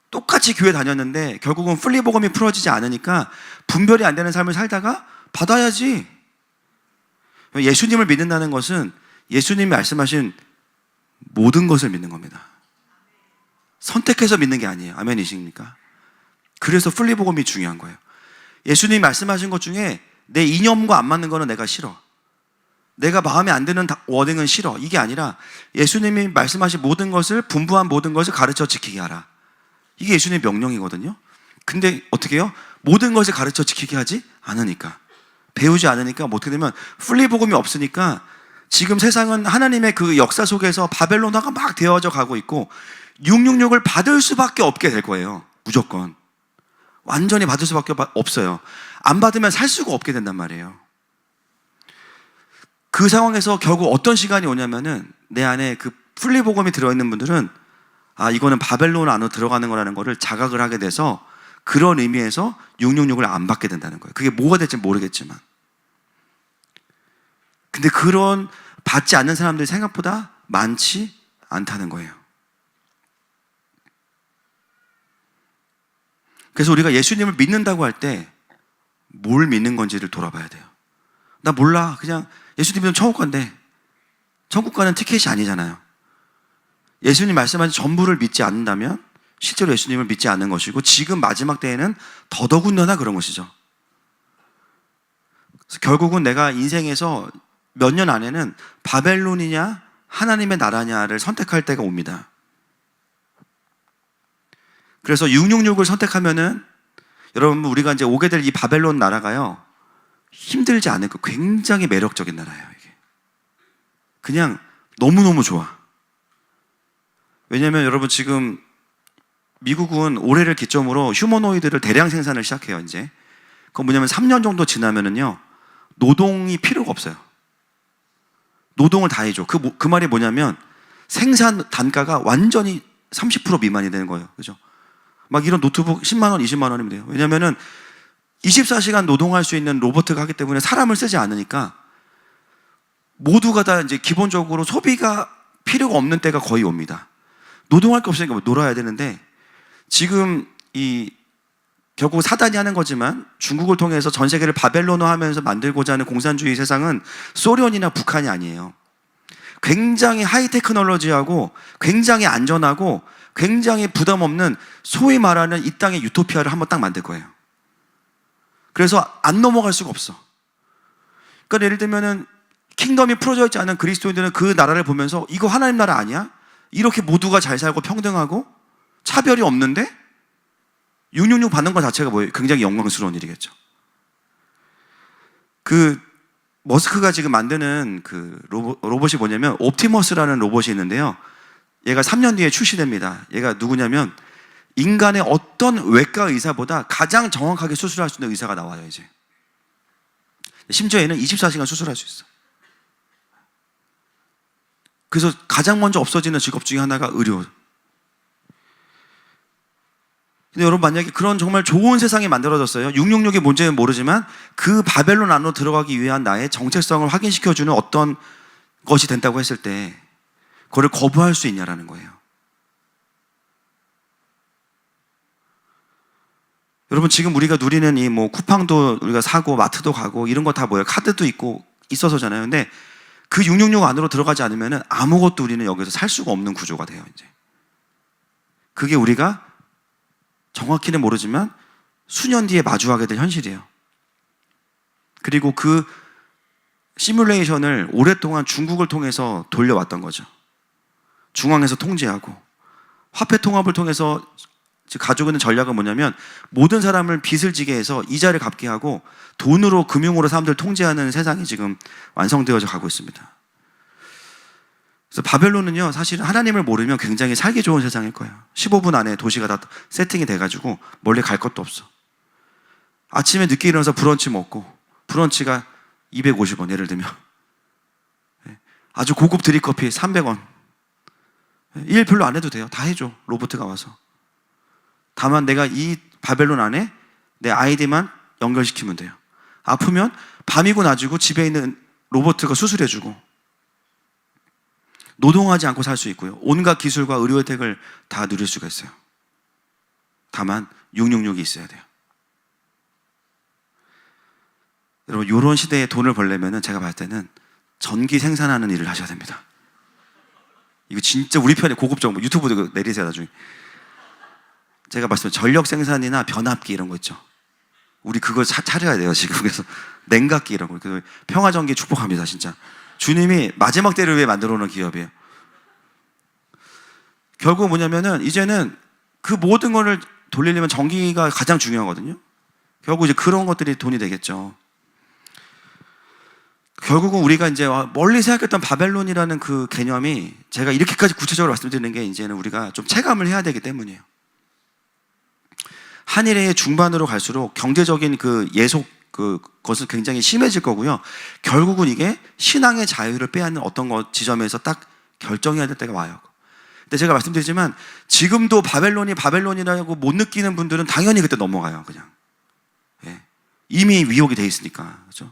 Speaker 2: 똑같이 교회 다녔는데 결국은 플리복음이 풀어지지 않으니까 분별이 안 되는 삶을 살다가 받아야지. 예수님을 믿는다는 것은 예수님이 말씀하신 모든 것을 믿는 겁니다. 선택해서 믿는 게 아니에요. 아멘이십니까? 그래서 플리복음이 중요한 거예요. 예수님이 말씀하신 것 중에 내 이념과 안 맞는 거는 내가 싫어. 내가 마음에 안 드는 워딩은 싫어. 이게 아니라 예수님이 말씀하신 모든 것을, 분부한 모든 것을 가르쳐 지키게 하라. 이게 예수님의 명령이거든요. 근데 어떻게 해요? 모든 것을 가르쳐 지키게 하지 않으니까. 배우지 않으니까 어떻게 되면 플리복음이 없으니까 지금 세상은 하나님의 그 역사 속에서 바벨론화가 막 되어져 가고 있고 666을 받을 수밖에 없게 될 거예요. 무조건. 완전히 받을 수밖에 없어요. 안 받으면 살 수가 없게 된단 말이에요. 그 상황에서 결국 어떤 시간이 오냐면은 내 안에 그 플리복음이 들어있는 분들은 이거는 바벨론 안으로 들어가는 거라는 거를 자각을 하게 돼서 그런 의미에서 666을 안 받게 된다는 거예요. 그게 뭐가 될지 모르겠지만. 근데 그런 받지 않는 사람들이 생각보다 많지 않다는 거예요. 그래서 우리가 예수님을 믿는다고 할 때 뭘 믿는 건지를 돌아봐야 돼요. 나 몰라. 그냥 예수님은 천국 간대. 천국 가는 티켓이 아니잖아요. 예수님 말씀하신 전부를 믿지 않는다면 실제로 예수님을 믿지 않는 것이고 지금 마지막 때에는 더더군다나 그런 것이죠. 그래서 결국은 내가 인생에서 몇 년 안에는 바벨론이냐 하나님의 나라냐를 선택할 때가 옵니다. 그래서 666을 선택하면은 여러분 우리가 이제 오게 될 이 바벨론 나라가요 힘들지 않을까 굉장히 매력적인 나라예요. 이게 그냥 너무너무 좋아. 왜냐하면 여러분 지금 미국은 올해를 기점으로 휴머노이드를 대량 생산을 시작해요. 이제 그건 뭐냐면 3년 정도 지나면은요 노동이 필요가 없어요. 노동을 다 해줘. 그 말이 뭐냐면 생산 단가가 완전히 30% 미만이 되는 거예요. 그죠? 막 이런 노트북 10만 원, 20만 원이면 돼요. 왜냐면은 24시간 노동할 수 있는 로봇가 하기 때문에 사람을 쓰지 않으니까 모두가 다 이제 기본적으로 소비가 필요가 없는 때가 거의 옵니다. 노동할 게 없으니까 놀아야 되는데 지금 결국 사단이 하는 거지만 중국을 통해서 전 세계를 바벨론화하면서 만들고자 하는 공산주의 세상은 소련이나 북한이 아니에요. 굉장히 하이 테크놀로지하고 굉장히 안전하고 굉장히 부담 없는 소위 말하는 이 땅의 유토피아를 한번 딱 만들 거예요. 그래서 안 넘어갈 수가 없어. 그러니까 예를 들면은 킹덤이 풀어져 있지 않은 그리스도인들은 그 나라를 보면서 이거 하나님 나라 아니야? 이렇게 모두가 잘 살고 평등하고 차별이 없는데 666 받는 것 자체가 뭐예요? 굉장히 영광스러운 일이겠죠. 머스크가 지금 만드는 로봇이 뭐냐면 옵티머스라는 로봇이 있는데요. 얘가 3년 뒤에 출시됩니다. 얘가 누구냐면 인간의 어떤 외과 의사보다 가장 정확하게 수술할 수 있는 의사가 나와요, 이제. 심지어 얘는 24시간 수술할 수 있어. 그래서 가장 먼저 없어지는 직업 중에 하나가 의료. 근데 여러분 만약에 그런 정말 좋은 세상이 만들어졌어요. 666의 문제는 모르지만 그 바벨론 안으로 들어가기 위한 나의 정체성을 확인시켜주는 어떤 것이 된다고 했을 때 그거를 거부할 수 있냐라는 거예요. 여러분, 지금 우리가 누리는 이 뭐 쿠팡도 우리가 사고 마트도 가고 이런 거 다 뭐예요? 카드도 있고 있어서잖아요. 근데 그 666 안으로 들어가지 않으면 아무것도 우리는 여기서 살 수가 없는 구조가 돼요. 이제 그게 우리가 정확히는 모르지만 수년 뒤에 마주하게 될 현실이에요. 그리고 그 시뮬레이션을 오랫동안 중국을 통해서 돌려왔던 거죠. 중앙에서 통제하고 화폐 통합을 통해서 가지고 있는 전략은 뭐냐면 모든 사람을 빚을 지게 해서 이자를 갚게 하고 돈으로, 금융으로 사람들을 통제하는 세상이 지금 완성되어져 가고 있습니다. 그래서 바벨론은요, 사실은 하나님을 모르면 굉장히 살기 좋은 세상일 거예요. 15분 안에 도시가 다 세팅이 돼가지고 멀리 갈 것도 없어. 아침에 늦게 일어나서 브런치 먹고, 브런치가 250원 예를 들면, 아주 고급 드립커피 300원. 일 별로 안 해도 돼요. 다 해줘, 로봇가 와서. 다만 내가 이 바벨론 안에 내 아이디만 연결시키면 돼요. 아프면 밤이고 낮이고 집에 있는 로봇가 수술해주고, 노동하지 않고 살 수 있고요. 온갖 기술과 의료 혜택을 다 누릴 수가 있어요. 다만 666이 있어야 돼요. 여러분, 이런 시대에 돈을 벌려면 제가 봤을 때는 전기 생산하는 일을 하셔야 됩니다. 이거 진짜 우리 편에 고급 정보, 유튜브도 내리세요 나중에. 제가 말씀드린 전력 생산이나 변압기 이런 거 있죠. 우리 그거 차려야 돼요 지금. 그래서 냉각기 이런 거. 평화전기 축복합니다 진짜. 주님이 마지막 때를 위해 만들어 놓은 기업이에요. 결국 뭐냐면은 이제는 그 모든 거를 돌리려면 전기가 가장 중요하거든요. 결국 이제 그런 것들이 돈이 되겠죠. 결국은 우리가 이제 멀리 생각했던 바벨론이라는 그 개념이, 제가 이렇게까지 구체적으로 말씀드리는 게 이제는 우리가 좀 체감을 해야 되기 때문이에요. 한일의 중반으로 갈수록 경제적인 그 예속 그것은 굉장히 심해질 거고요. 결국은 이게 신앙의 자유를 빼앗는 어떤 지점에서 딱 결정해야 될 때가 와요. 근데 제가 말씀드리지만 지금도 바벨론이 바벨론이라고 못 느끼는 분들은 당연히 그때 넘어가요. 그냥 이미 위협이 돼 있으니까. 그렇죠?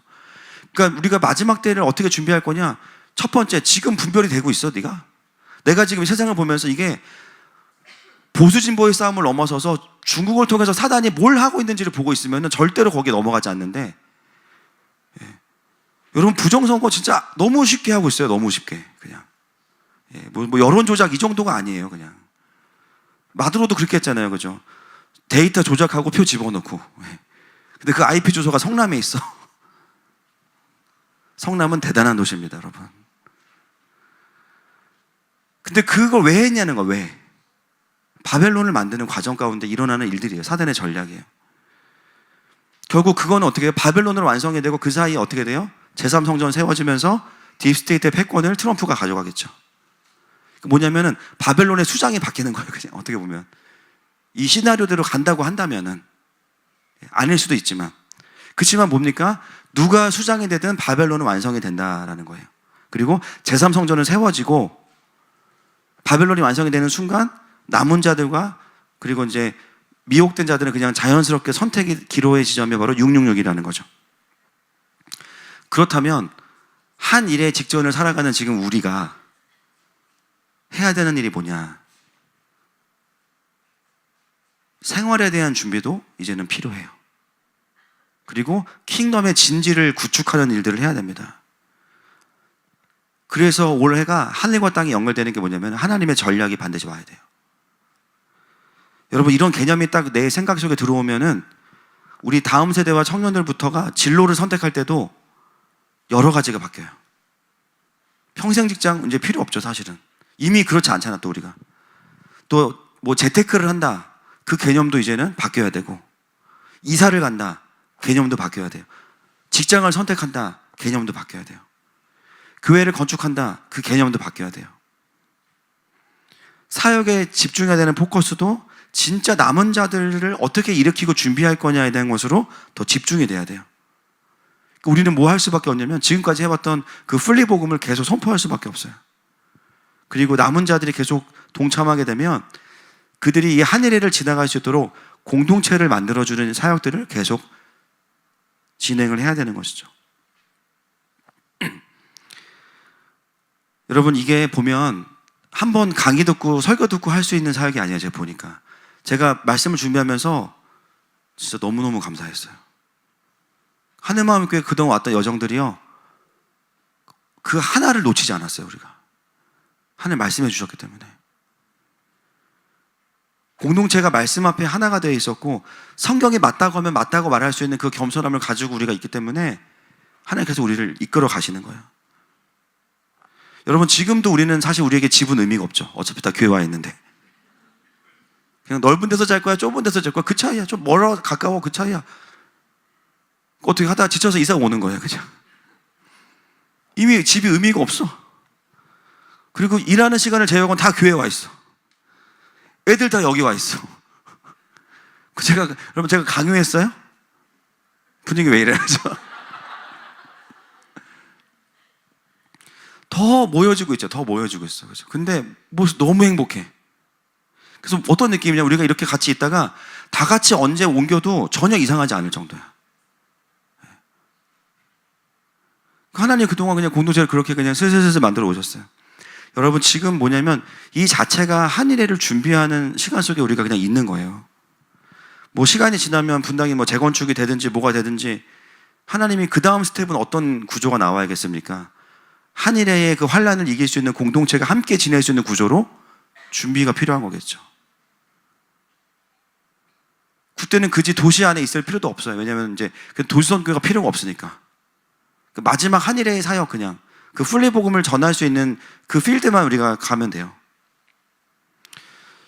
Speaker 2: 그러니까 우리가 마지막 때를 어떻게 준비할 거냐? 첫 번째, 지금 분별이 되고 있어. 내가 지금 세상을 보면서 이게 보수 진보의 싸움을 넘어서서 중국을 통해서 사단이 뭘 하고 있는지를 보고 있으면 절대로 거기에 넘어가지 않는데, 여러분, 부정선거 진짜 너무 쉽게 하고 있어요. 너무 쉽게. 그냥 뭐 여론 조작 이 정도가 아니에요. 그냥 마두로도 그렇게 했잖아요. 그죠? 데이터 조작하고 표 집어넣고. 근데 그 IP 주소가 성남에 있어. 성남은 대단한 도시입니다, 여러분. 근데 그걸 왜 했냐는 거예요. 왜? 바벨론을 만드는 과정 가운데 일어나는 일들이에요. 사단의 전략이에요. 결국 그거는 어떻게 해요? 바벨론으로 완성이 되고 그 사이에 어떻게 돼요? 제3성전 세워지면서 딥스테이트의 패권을 트럼프가 가져가겠죠. 뭐냐면은 바벨론의 수장이 바뀌는 거예요. 그냥 어떻게 보면 이 시나리오대로 간다고 한다면은, 아닐 수도 있지만, 그렇지만 뭡니까? 누가 수장이 되든 바벨론은 완성이 된다라는 거예요. 그리고 제3성전은 세워지고 바벨론이 완성이 되는 순간 남은 자들과 그리고 이제 미혹된 자들은 그냥 자연스럽게 선택의 기로의 지점이 바로 666이라는 거죠. 그렇다면 한 일의 직전을 살아가는 지금 우리가 해야 되는 일이 뭐냐? 생활에 대한 준비도 이제는 필요해요. 그리고 킹덤의 진지를 구축하는 일들을 해야 됩니다. 그래서 올해가 하늘과 땅이 연결되는 게 뭐냐면 하나님의 전략이 반드시 와야 돼요. 여러분, 이런 개념이 딱 내 생각 속에 들어오면은 우리 다음 세대와 청년들부터가 진로를 선택할 때도 여러 가지가 바뀌어요. 평생 직장 이제 필요 없죠, 사실은. 이미 그렇지 않잖아, 또 우리가. 또 뭐 재테크를 한다. 그 개념도 이제는 바뀌어야 되고, 이사를 간다. 개념도 바뀌어야 돼요. 직장을 선택한다. 개념도 바뀌어야 돼요. 교회를 건축한다. 그 개념도 바뀌어야 돼요. 사역에 집중해야 되는 포커스도 진짜 남은 자들을 어떻게 일으키고 준비할 거냐에 대한 것으로 더 집중이 돼야 돼요. 우리는 뭐 할 수밖에 없냐면 지금까지 해봤던 그 플리복음을 계속 선포할 수밖에 없어요. 그리고 남은 자들이 계속 동참하게 되면 그들이 이 하늘을 지나갈 수 있도록 공동체를 만들어주는 사역들을 계속 진행을 해야 되는 것이죠. 여러분 이게 보면 한번 강의 듣고 설교 듣고 할 수 있는 사역이 아니에요. 제가 보니까 제가 말씀을 준비하면서 진짜 너무너무 감사했어요. 하늘마음교회 그동안 왔던 여정들이요, 그 하나를 놓치지 않았어요. 우리가 하늘 말씀해 주셨기 때문에 공동체가 말씀 앞에 하나가 되어 있었고, 성경이 맞다고 하면 맞다고 말할 수 있는 그 겸손함을 가지고 우리가 있기 때문에 하나님께서 우리를 이끌어 가시는 거예요. 여러분 지금도 우리는 사실 우리에게 집은 의미가 없죠. 어차피 다 교회 와 있는데 그냥 넓은 데서 잘 거야, 좁은 데서 잘 거야, 그 차이야. 좀 멀어 가까워, 그 차이야. 어떻게 하다가 지쳐서 이사 오는 거예요. 그냥 이미 집이 의미가 없어. 그리고 일하는 시간을 제외하고는 다 교회에 와 있어. 애들 다 여기 와 있어. 여러분 제가 강요했어요? 분위기 왜 이래야죠? 더 모여지고 있죠. 더 모여지고 있어. 그죠? 근데 너무 행복해. 그래서 어떤 느낌이냐, 우리가 이렇게 같이 있다가 다 같이 언제 옮겨도 전혀 이상하지 않을 정도야. 하나님 그동안 그냥 공동체를 그렇게 그냥 슬슬슬슬 만들어 오셨어요. 여러분 지금 뭐냐면 이 자체가 한일회를 준비하는 시간 속에 우리가 그냥 있는 거예요. 뭐 시간이 지나면 분당이 뭐 재건축이 되든지 뭐가 되든지 하나님이 그 다음 스텝은 어떤 구조가 나와야겠습니까? 한일회의 그 환란을 이길 수 있는 공동체가 함께 지낼 수 있는 구조로 준비가 필요한 거겠죠. 그때는 그지 도시 안에 있을 필요도 없어요. 왜냐하면 이제 도시선교가 필요가 없으니까. 그 마지막 한일회의 사역, 그냥 그 풀리복음을 전할 수 있는 그 필드만 우리가 가면 돼요.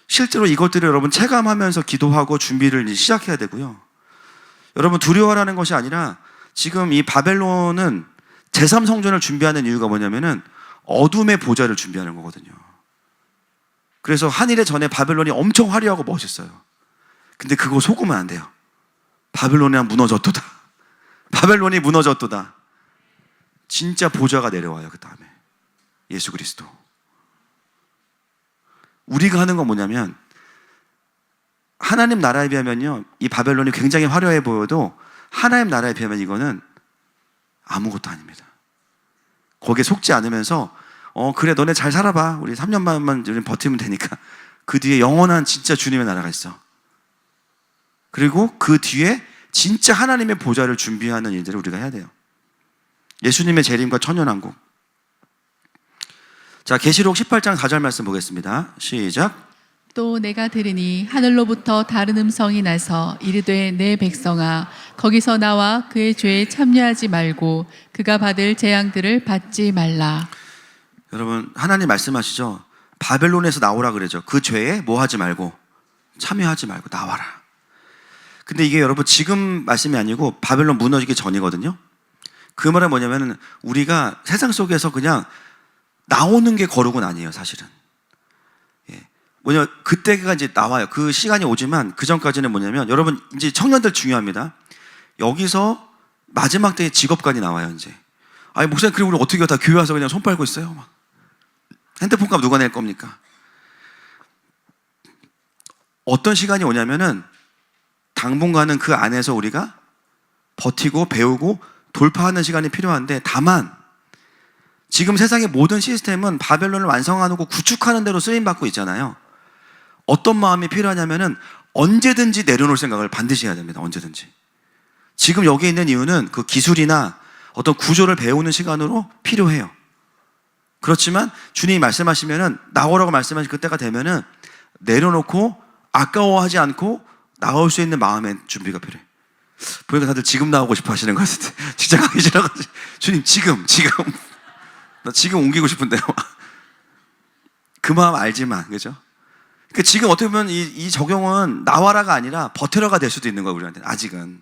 Speaker 2: 실제로 이것들을 여러분 체감하면서 기도하고 준비를 이제 시작해야 되고요. 여러분 두려워하라는 것이 아니라 지금 이 바벨론은 제3성전을 준비하는 이유가 뭐냐면은 어둠의 보좌를 준비하는 거거든요. 그래서 한일회 전에 바벨론이 엄청 화려하고 멋있어요. 근데 그거 속으면 안 돼요. 바벨론이 무너졌도다. 바벨론이 무너졌도다. 진짜 보좌가 내려와요. 그 다음에 예수 그리스도. 우리가 하는 건 뭐냐면, 하나님 나라에 비하면요, 이 바벨론이 굉장히 화려해 보여도 하나님 나라에 비하면 이거는 아무것도 아닙니다. 거기에 속지 않으면서 그래 너네 잘 살아봐, 우리 3년만만 우리 버티면 되니까. 그 뒤에 영원한 진짜 주님의 나라가 있어. 그리고 그 뒤에 진짜 하나님의 보좌를 준비하는 일들을 우리가 해야 돼요. 예수님의 재림과 천년왕국. 자, 계시록 18장 4절 말씀 보겠습니다. 시작.
Speaker 1: 또 내가 들으니 하늘로부터 다른 음성이 나서 이르되 내 백성아 거기서 나와 그의 죄에 참여하지 말고 그가 받을 재앙들을 받지 말라.
Speaker 2: 여러분 하나님 말씀하시죠. 바벨론에서 나오라 그러죠. 그 죄에 뭐 하지 말고, 참여하지 말고 나와라. 근데 이게 여러분 지금 말씀이 아니고 바벨론 무너지기 전이거든요. 그 말은 뭐냐면 우리가 세상 속에서 그냥 나오는 게 거룩은 아니에요. 사실은 뭐냐, 그때가 이제 나와요. 그 시간이 오지만 그 전까지는 뭐냐면, 여러분 이제 청년들 중요합니다. 여기서 마지막 때의 직업관이 나와요. 이제 아니 목사님 그리고 우리 어떻게 다 교회 와서 그냥 손 빨고 있어요. 막 핸드폰 값 누가 낼 겁니까? 어떤 시간이 오냐면은 당분간은 그 안에서 우리가 버티고 배우고 돌파하는 시간이 필요한데, 다만 지금 세상의 모든 시스템은 바벨론을 완성하고 구축하는 대로 쓰임받고 있잖아요. 어떤 마음이 필요하냐면은 언제든지 내려놓을 생각을 반드시 해야 됩니다. 언제든지. 지금 여기 있는 이유는 그 기술이나 어떤 구조를 배우는 시간으로 필요해요. 그렇지만 주님이 말씀하시면은 나오라고 말씀하신 그때가 되면은 내려놓고 아까워하지 않고 나올 수 있는 마음의 준비가 필요해. 보니까 다들 지금 나오고 싶어 하시는 것 같은데 직장 가기 싫어가지고 주님 지금 나 지금 옮기고 싶은데요. 그 마음 알지만, 그죠? 그러니까 지금 어떻게 보면 이 적용은 나와라가 아니라 버텨라가 될 수도 있는 거예요. 우리한테는 아직은.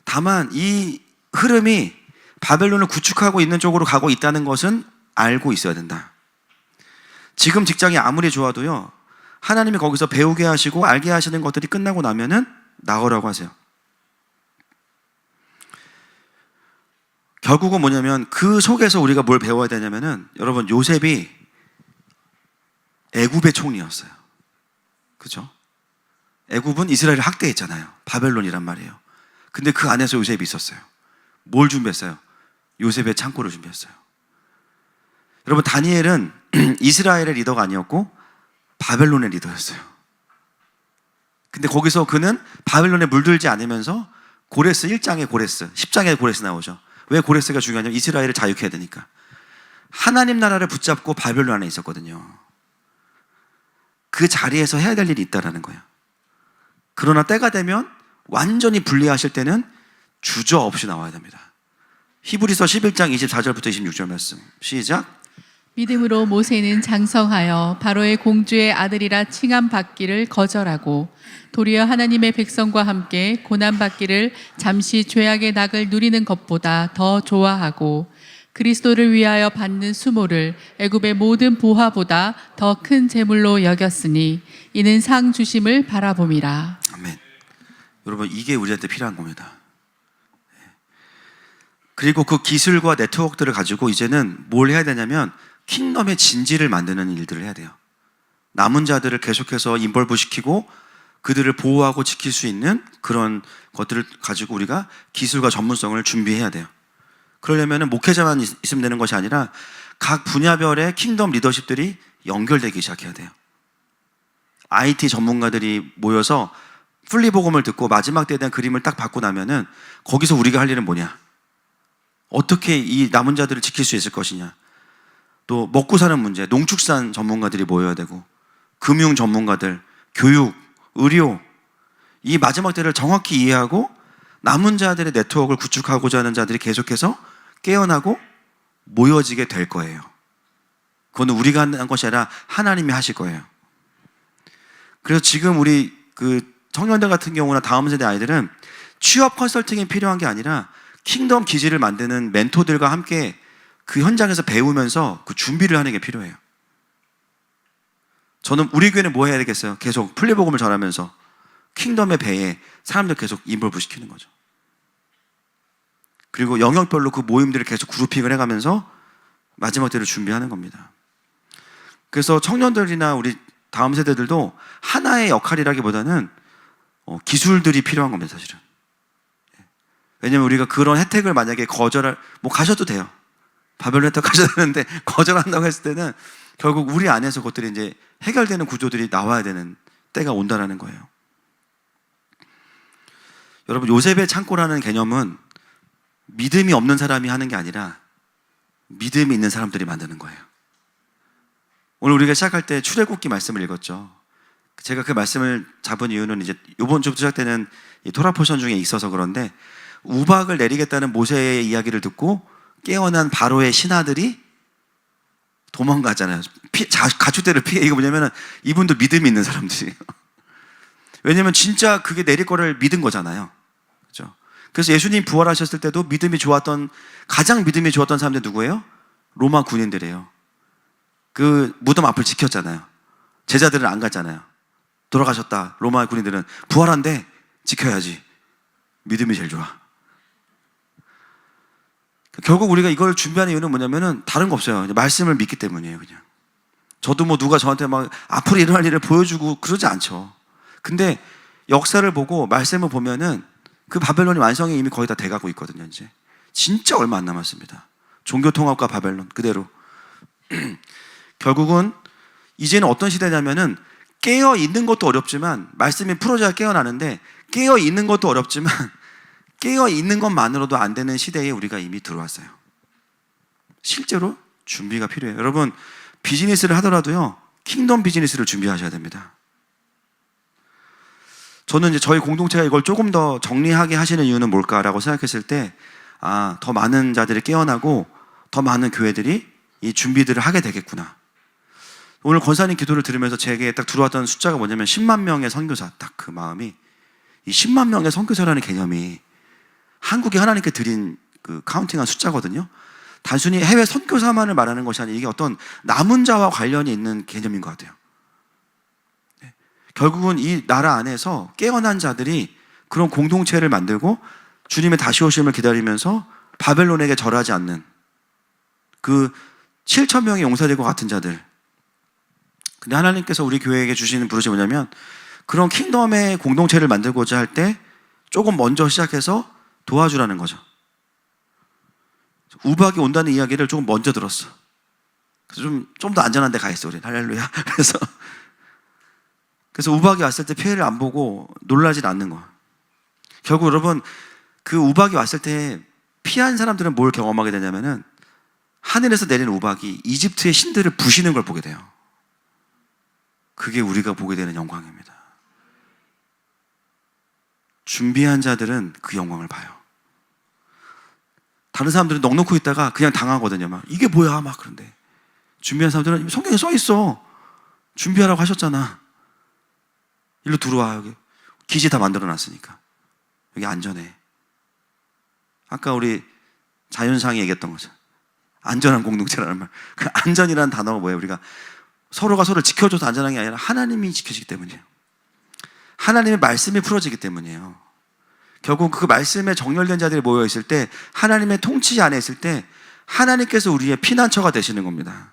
Speaker 2: 다만 이 흐름이 바벨론을 구축하고 있는 쪽으로 가고 있다는 것은 알고 있어야 된다. 지금 직장이 아무리 좋아도요, 하나님이 거기서 배우게 하시고 알게 하시는 것들이 끝나고 나면은 나오라고 하세요. 결국은 뭐냐면 그 속에서 우리가 뭘 배워야 되냐면은, 여러분 요셉이 애굽의 총리였어요. 그죠? 애굽은 이스라엘을 학대했잖아요. 바벨론이란 말이에요. 근데 그 안에서 요셉이 있었어요. 뭘 준비했어요? 요셉의 창고를 준비했어요. 여러분, 다니엘은 이스라엘의 리더가 아니었고 바벨론의 리더였어요. 근데 거기서 그는 바벨론에 물들지 않으면서 고레스 1장에 고레스, 10장에 고레스 나오죠. 왜 고레스가 중요하냐면 이스라엘을 자유케 해야 되니까. 하나님 나라를 붙잡고 바벨론 안에 있었거든요. 그 자리에서 해야 될 일이 있다라는 거예요. 그러나 때가 되면 완전히 분리하실 때는 주저없이 나와야 됩니다. 히브리서 11장 24절부터 26절 말씀 시작.
Speaker 1: 믿음으로 모세는 장성하여 바로의 공주의 아들이라 칭함 받기를 거절하고 도리어 하나님의 백성과 함께 고난 받기를 잠시 죄악의 낙을 누리는 것보다 더 좋아하고 그리스도를 위하여 받는 수모를 애굽의 모든 보화보다 더 큰 재물로 여겼으니 이는 상 주심을 바라봄이라.
Speaker 2: 아멘. 여러분, 이게 우리한테 필요한 겁니다. 그리고 그 기술과 네트워크들을 가지고 이제는 뭘 해야 되냐면 킹덤의 진지를 만드는 일들을 해야 돼요. 남은 자들을 계속해서 인벌브 시키고 그들을 보호하고 지킬 수 있는 그런 것들을 가지고 우리가 기술과 전문성을 준비해야 돼요. 그러려면 목회자만 있으면 되는 것이 아니라 각 분야별의 킹덤 리더십들이 연결되기 시작해야 돼요. IT 전문가들이 모여서 풀리복음을 듣고 마지막 때에 대한 그림을 딱 받고 나면은 거기서 우리가 할 일은 뭐냐? 어떻게 이 남은 자들을 지킬 수 있을 것이냐? 또 먹고 사는 문제, 농축산 전문가들이 모여야 되고 금융 전문가들, 교육, 의료, 이 마지막 때를 정확히 이해하고 남은 자들의 네트워크를 구축하고자 하는 자들이 계속해서 깨어나고 모여지게 될 거예요. 그건 우리가 하는 것이 아니라 하나님이 하실 거예요. 그래서 지금 우리 그 청년들 같은 경우나 다음 세대 아이들은 취업 컨설팅이 필요한 게 아니라 킹덤 기지를 만드는 멘토들과 함께 그 현장에서 배우면서 그 준비를 하는 게 필요해요. 저는 우리 교회는 뭐 해야 되겠어요? 계속 풀리복음을 전하면서 킹덤의 배에 사람들 계속 인볼브 시키는 거죠. 그리고 영역별로 그 모임들을 계속 그룹핑을 해가면서 마지막 때를 준비하는 겁니다. 그래서 청년들이나 우리 다음 세대들도 하나의 역할이라기보다는 기술들이 필요한 겁니다, 사실은. 왜냐면 우리가 그런 혜택을 만약에 가셔도 돼요. 바벨론 혜택 가셔야 되는데 거절한다고 했을 때는 결국 우리 안에서 그것들이 이제 해결되는 구조들이 나와야 되는 때가 온다라는 거예요. 여러분, 요셉의 창고라는 개념은 믿음이 없는 사람이 하는 게 아니라 믿음이 있는 사람들이 만드는 거예요. 오늘 우리가 시작할 때 출애굽기 말씀을 읽었죠. 제가 그 말씀을 잡은 이유는 이제 이번 주부터 시작되는 이 토라 포션 중에 있어서 그런데 우박을 내리겠다는 모세의 이야기를 듣고 깨어난 바로의 신하들이 도망가잖아요. 가축대를 피해. 이거 뭐냐면 이분도 믿음이 있는 사람들이에요. 왜냐면 진짜 그게 내릴 거를 믿은 거잖아요. 그렇죠? 그래서 예수님 부활하셨을 때도 가장 믿음이 좋았던 사람들 누구예요? 로마 군인들이에요. 그 무덤 앞을 지켰잖아요. 제자들은 안 갔잖아요. 돌아가셨다. 로마 군인들은 부활한데 지켜야지. 믿음이 제일 좋아. 결국 우리가 이걸 준비하는 이유는 뭐냐면은 다른 거 없어요. 말씀을 믿기 때문이에요, 그냥. 저도 뭐 누가 저한테 막 앞으로 일어날 일을 보여주고 그러지 않죠. 근데 역사를 보고 말씀을 보면은 그 바벨론이 완성이 이미 거의 다 돼가고 있거든요, 이제. 진짜 얼마 안 남았습니다. 종교통합과 바벨론, 그대로. 결국은 이제는 어떤 시대냐면은 깨어 있는 것도 어렵지만 말씀이 풀어져야 깨어나는데 깨어 있는 것도 어렵지만 깨어 있는 것만으로도 안 되는 시대에 우리가 이미 들어왔어요. 실제로 준비가 필요해요. 여러분, 비즈니스를 하더라도요, 킹덤 비즈니스를 준비하셔야 됩니다. 저는 이제 저희 공동체가 이걸 조금 더 정리하게 하시는 이유는 뭘까라고 생각했을 때, 더 많은 자들이 깨어나고 더 많은 교회들이 이 준비들을 하게 되겠구나. 오늘 권사님 기도를 들으면서 제게 딱 들어왔던 숫자가 뭐냐면 10만 명의 선교사, 딱 그 마음이, 이 10만 명의 선교사라는 개념이 한국이 하나님께 드린 그 카운팅한 숫자거든요. 단순히 해외 선교사만을 말하는 것이 아니라 이게 어떤 남은 자와 관련이 있는 개념인 것 같아요. 결국은 이 나라 안에서 깨어난 자들이 그런 공동체를 만들고 주님의 다시 오심을 기다리면서 바벨론에게 절하지 않는 그 7천 명의 용사들과 같은 자들. 근데 하나님께서 우리 교회에게 주시는 부르심이 뭐냐면 그런 킹덤의 공동체를 만들고자 할 때 조금 먼저 시작해서 도와주라는 거죠. 우박이 온다는 이야기를 조금 먼저 들었어. 좀 더 안전한 데 가 있어, 우리. 할렐루야. 그래서 우박이 왔을 때 피해를 안 보고 놀라진 않는 거야. 결국 여러분, 그 우박이 왔을 때 피한 사람들은 뭘 경험하게 되냐면은 하늘에서 내리는 우박이 이집트의 신들을 부시는 걸 보게 돼요. 그게 우리가 보게 되는 영광입니다. 준비한 자들은 그 영광을 봐요. 다른 사람들은 넋놓고 있다가 그냥 당하거든요. 막 이게 뭐야 막. 그런데 준비한 사람들은 성경에 써 있어. 준비하라고 하셨잖아. 일로 들어와. 여기 기지 다 만들어 놨으니까 여기 안전해. 아까 우리 자윤상이 얘기했던 거죠. 안전한 공동체라는 말. 그 안전이라는 단어가 뭐예요? 우리가 서로가 서로를 지켜줘서 안전한 게 아니라 하나님이 지켜주기 때문이에요. 하나님의 말씀이 풀어지기 때문이에요. 결국 그 말씀에 정렬된 자들이 모여 있을 때, 하나님의 통치 안에 있을 때 하나님께서 우리의 피난처가 되시는 겁니다.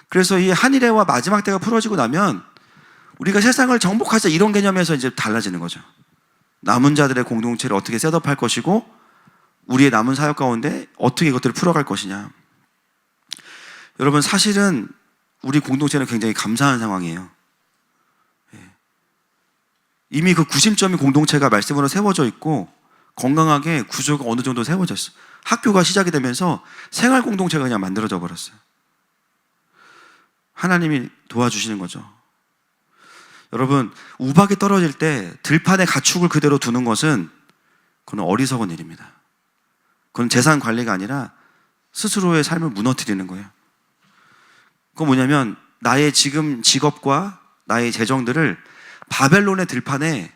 Speaker 2: 그래서 이 한일회와 마지막 때가 풀어지고 나면 우리가 세상을 정복하자, 이런 개념에서 이제 달라지는 거죠. 남은 자들의 공동체를 어떻게 셋업할 것이고, 우리의 남은 사역 가운데 어떻게 이것들을 풀어갈 것이냐. 여러분, 사실은 우리 공동체는 굉장히 감사한 상황이에요. 이미 그 구심점이 공동체가 말씀으로 세워져 있고 건강하게 구조가 어느 정도 세워졌어요. 학교가 시작이 되면서 생활 공동체가 그냥 만들어져 버렸어요. 하나님이 도와주시는 거죠. 여러분, 우박이 떨어질 때 들판에 가축을 그대로 두는 것은 그건 어리석은 일입니다. 그건 재산 관리가 아니라 스스로의 삶을 무너뜨리는 거예요. 그건 뭐냐면 나의 지금 직업과 나의 재정들을 바벨론의 들판에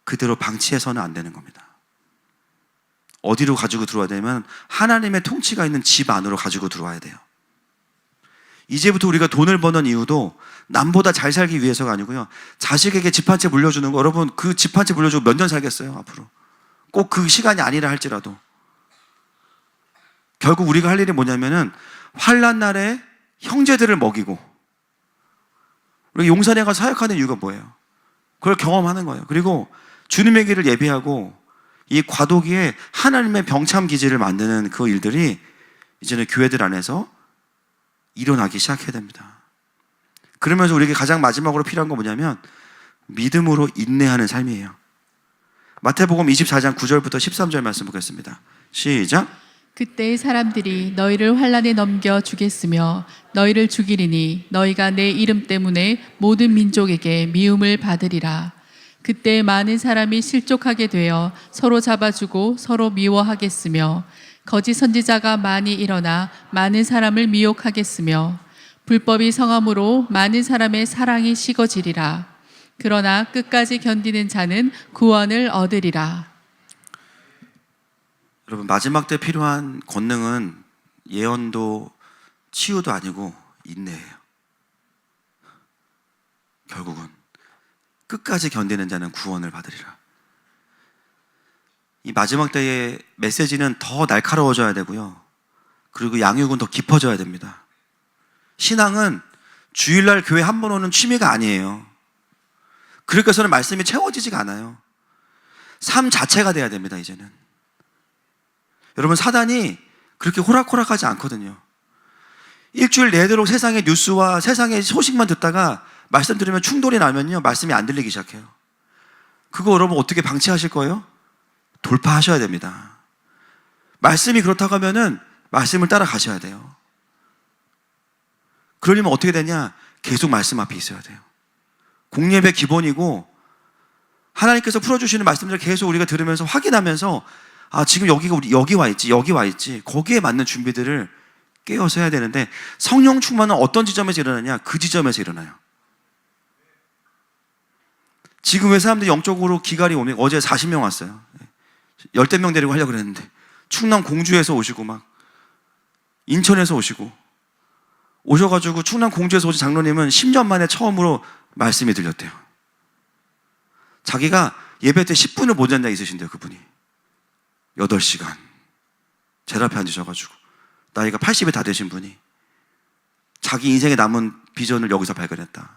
Speaker 2: 그대로 방치해서는 안 되는 겁니다. 어디로 가지고 들어와야 되냐면 하나님의 통치가 있는 집 안으로 가지고 들어와야 돼요. 이제부터 우리가 돈을 버는 이유도 남보다 잘 살기 위해서가 아니고요, 자식에게 집 한 채 물려주는 거, 여러분 그 집 한 채 물려주고 몇 년 살겠어요 앞으로? 꼭 그 시간이 아니라 할지라도 결국 우리가 할 일이 뭐냐면은 환난 날에 형제들을 먹이고, 우리 용산에 가서 사역하는 이유가 뭐예요? 그걸 경험하는 거예요. 그리고 주님의 길을 예비하고 이 과도기에 하나님의 병참 기지를 만드는 그 일들이 이제는 교회들 안에서 일어나기 시작해야 됩니다. 그러면서 우리에게 가장 마지막으로 필요한 건 뭐냐면 믿음으로 인내하는 삶이에요. 마태복음 24장 9절부터 13절 말씀 보겠습니다. 시작.
Speaker 1: 그때 사람들이 너희를 환난에 넘겨 주겠으며 너희를 죽이리니 너희가 내 이름 때문에 모든 민족에게 미움을 받으리라. 그때 많은 사람이 실족하게 되어 서로 잡아주고 서로 미워하겠으며 거짓 선지자가 많이 일어나 많은 사람을 미혹하겠으며 불법이 성함으로 많은 사람의 사랑이 식어지리라. 그러나 끝까지 견디는 자는 구원을 얻으리라.
Speaker 2: 여러분, 마지막 때 필요한 권능은 예언도 치유도 아니고 인내예요. 결국은 끝까지 견디는 자는 구원을 받으리라. 이 마지막 때의 메시지는 더 날카로워져야 되고요, 그리고 양육은 더 깊어져야 됩니다. 신앙은 주일날 교회 한 번 오는 취미가 아니에요. 그러니까 저는 말씀이 채워지지가 않아요. 삶 자체가 돼야 됩니다. 이제는 여러분, 사단이 그렇게 호락호락하지 않거든요. 일주일 내도록 세상의 뉴스와 세상의 소식만 듣다가 말씀 들으면 충돌이 나면요, 말씀이 안 들리기 시작해요. 그거 여러분 어떻게 방치하실 거예요? 돌파하셔야 됩니다. 말씀이 그렇다고 하면은 말씀을 따라가셔야 돼요. 그러려면 어떻게 되냐? 계속 말씀 앞에 있어야 돼요. 공예배 기본이고 하나님께서 풀어주시는 말씀들을 계속 우리가 들으면서 확인하면서, 아, 지금 여기가 우리 여기 와 있지, 여기 와 있지. 거기에 맞는 준비들을 깨어서 해야 되는데, 성령 충만은 어떤 지점에서 일어나냐? 그 지점에서 일어나요. 지금 왜 사람들이 영적으로 기갈이 오면, 어제 40명 왔어요. 열댓 명 데리고 하려고 그랬는데 충남 공주에서 오시고 막 인천에서 오시고 오셔가지고 충남 공주에서 오신 장로님은 10년 만에 처음으로 말씀이 들렸대요. 자기가 예배 때 10분을 못 잔다 있으신데요, 그분이. 8시간 제 앞에 앉으셔가지고, 나이가 80이 다 되신 분이 자기 인생에 남은 비전을 여기서 발견했다.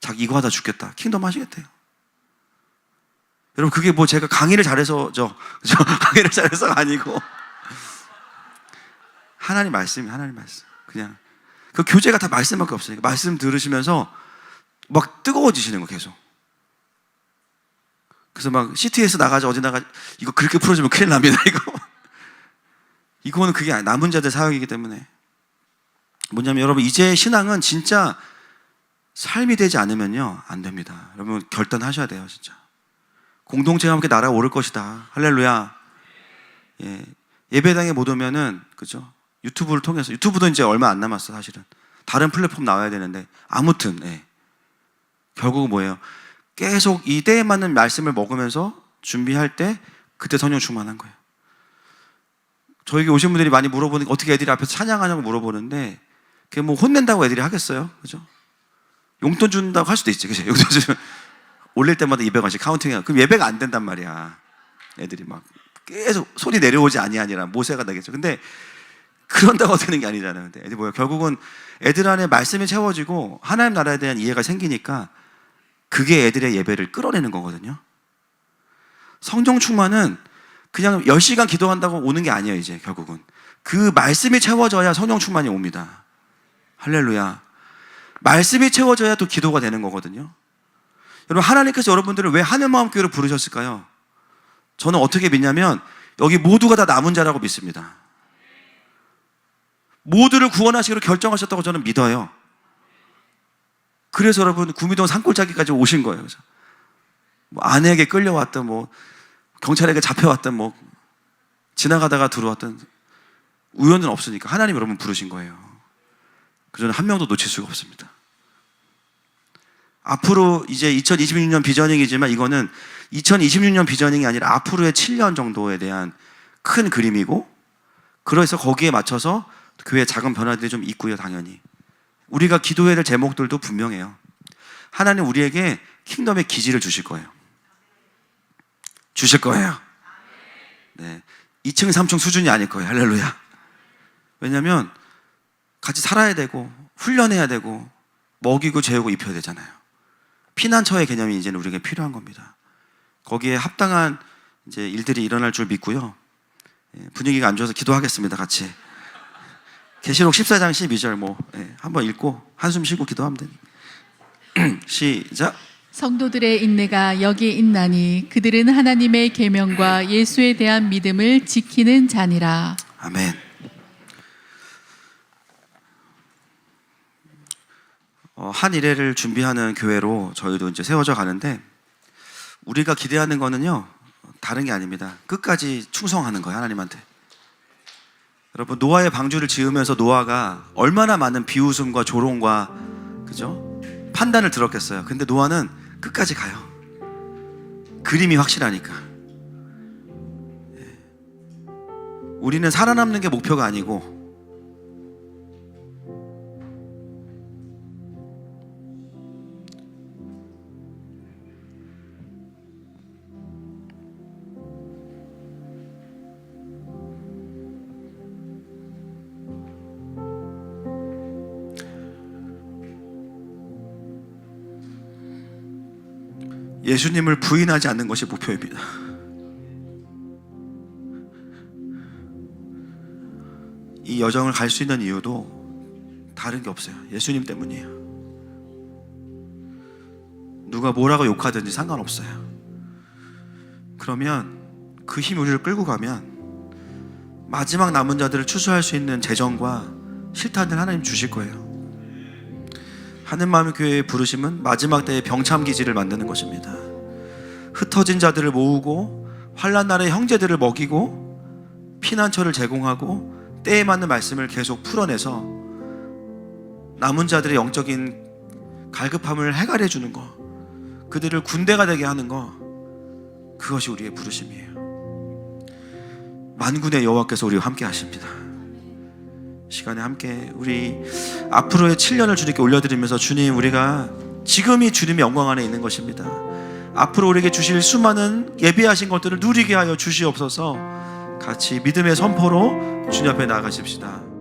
Speaker 2: 자기 이거 하다 죽겠다. 킹덤 하시겠대요. 여러분, 그게 뭐 제가 강의를 잘해서 강의를 잘해서가 아니고 하나님 말씀. 그냥 그 교제가 다 말씀밖에 없으니까 말씀 들으시면서 막 뜨거워지시는 거 계속. 그래서 막 CT에서 나가자 어디 나가 이거 그렇게 풀어주면 큰일 납니다. 이거는 그게 아니에요. 남은 자들 사역이기 때문에. 뭐냐면 여러분 이제 신앙은 진짜 삶이 되지 않으면요 안 됩니다. 여러분 결단하셔야 돼요. 진짜 공동체가 함께 날아오를 것이다. 할렐루야. 예, 예배당에 못 오면은 그죠? 유튜브를 통해서, 유튜브도 이제 얼마 안 남았어 사실은. 다른 플랫폼 나와야 되는데 아무튼 예. 결국은 뭐예요? 계속 이 때에 맞는 말씀을 먹으면서 준비할 때 그때 성령 충만한 거예요. 저에게 오신 분들이 많이 물어보는 게 어떻게 애들이 앞에서 찬양하냐고 물어보는데 그게 뭐 혼낸다고 애들이 하겠어요? 그죠? 용돈 준다고 할 수도 있지. 그죠? 용돈 주면 올릴 때마다 200원씩 카운팅해요. 그럼 예배가 안 된단 말이야. 애들이 막 계속 소리 내려오지 아니하니라 모세가 되겠죠. 근데 그런다고 되는 게 아니잖아요. 근데 애들이 뭐예요? 결국은 애들 안에 말씀이 채워지고 하나님 나라에 대한 이해가 생기니까 그게 애들의 예배를 끌어내는 거거든요. 성령 충만은 그냥 10시간 기도한다고 오는 게 아니에요. 이제 결국은 그 말씀이 채워져야 성령 충만이 옵니다. 할렐루야. 말씀이 채워져야 또 기도가 되는 거거든요. 여러분 하나님께서 여러분들을 왜 하늘마음교회로 부르셨을까요? 저는 어떻게 믿냐면 여기 모두가 다 남은 자라고 믿습니다. 모두를 구원하시기로 결정하셨다고 저는 믿어요. 그래서 여러분 구미동 산골짜기까지 오신 거예요. 그래서 뭐 아내에게 끌려왔던 뭐 경찰에게 잡혀왔던 뭐 지나가다가 들어왔던 우연은 없으니까 하나님 여러분 부르신 거예요. 그래서 저는 한 명도 놓칠 수가 없습니다. 앞으로 이제 2026년 비전닝이지만 이거는 2026년 비전닝이 아니라 앞으로의 7년 정도에 대한 큰 그림이고, 그래서 거기에 맞춰서 교회의 작은 변화들이 좀 있고요. 당연히 우리가 기도해야 될 제목들도 분명해요. 하나님 우리에게 킹덤의 기지를 주실 거예요. 네, 2층 3층 수준이 아닐 거예요. 할렐루야. 왜냐하면 같이 살아야 되고 훈련해야 되고 먹이고 재우고 입혀야 되잖아요. 피난처의 개념이 이제는 우리에게 필요한 겁니다. 거기에 합당한 이제 일들이 일어날 줄 믿고요. 분위기가 안 좋아서 기도하겠습니다. 같이 계시록 14장 12절 한번 읽고 한숨 쉬고 기도하면 됩니다. 시작.
Speaker 1: 성도들의 인내가 여기 있나니 그들은 하나님의 계명과 예수에 대한 믿음을 지키는 자니라.
Speaker 2: 아멘. 한 일회를 준비하는 교회로 저희도 이제 세워져 가는데 우리가 기대하는 거는요 다른 게 아닙니다. 끝까지 충성하는 거예요. 하나님한테. 여러분 노아의 방주를 지으면서 노아가 얼마나 많은 비웃음과 조롱과 그죠? 판단을 들었겠어요. 근데 노아는 끝까지 가요. 그림이 확실하니까. 우리는 살아남는 게 목표가 아니고 예수님을 부인하지 않는 것이 목표입니다. 이 여정을 갈 수 있는 이유도 다른 게 없어요. 예수님 때문이에요. 누가 뭐라고 욕하든지 상관없어요. 그러면 그 힘이 우리를 끌고 가면 마지막 남은 자들을 추수할 수 있는 재정과 실탄을 하나님 주실 거예요. 하늘마음의 교회의 부르심은 마지막 때의 병참기지를 만드는 것입니다. 흩어진 자들을 모으고 환난 날의 형제들을 먹이고 피난처를 제공하고 때에 맞는 말씀을 계속 풀어내서 남은 자들의 영적인 갈급함을 해결해 주는 거, 그들을 군대가 되게 하는 거, 그것이 우리의 부르심이에요. 만군의 여호와께서 우리와 함께 하십니다. 시간에 함께 우리 앞으로의 7년을 주님께 올려드리면서 주님, 우리가 지금이 주님의 영광 안에 있는 것입니다. 앞으로 우리에게 주실 수많은 예비하신 것들을 누리게 하여 주시옵소서. 같이 믿음의 선포로 주님 앞에 나아가십시다.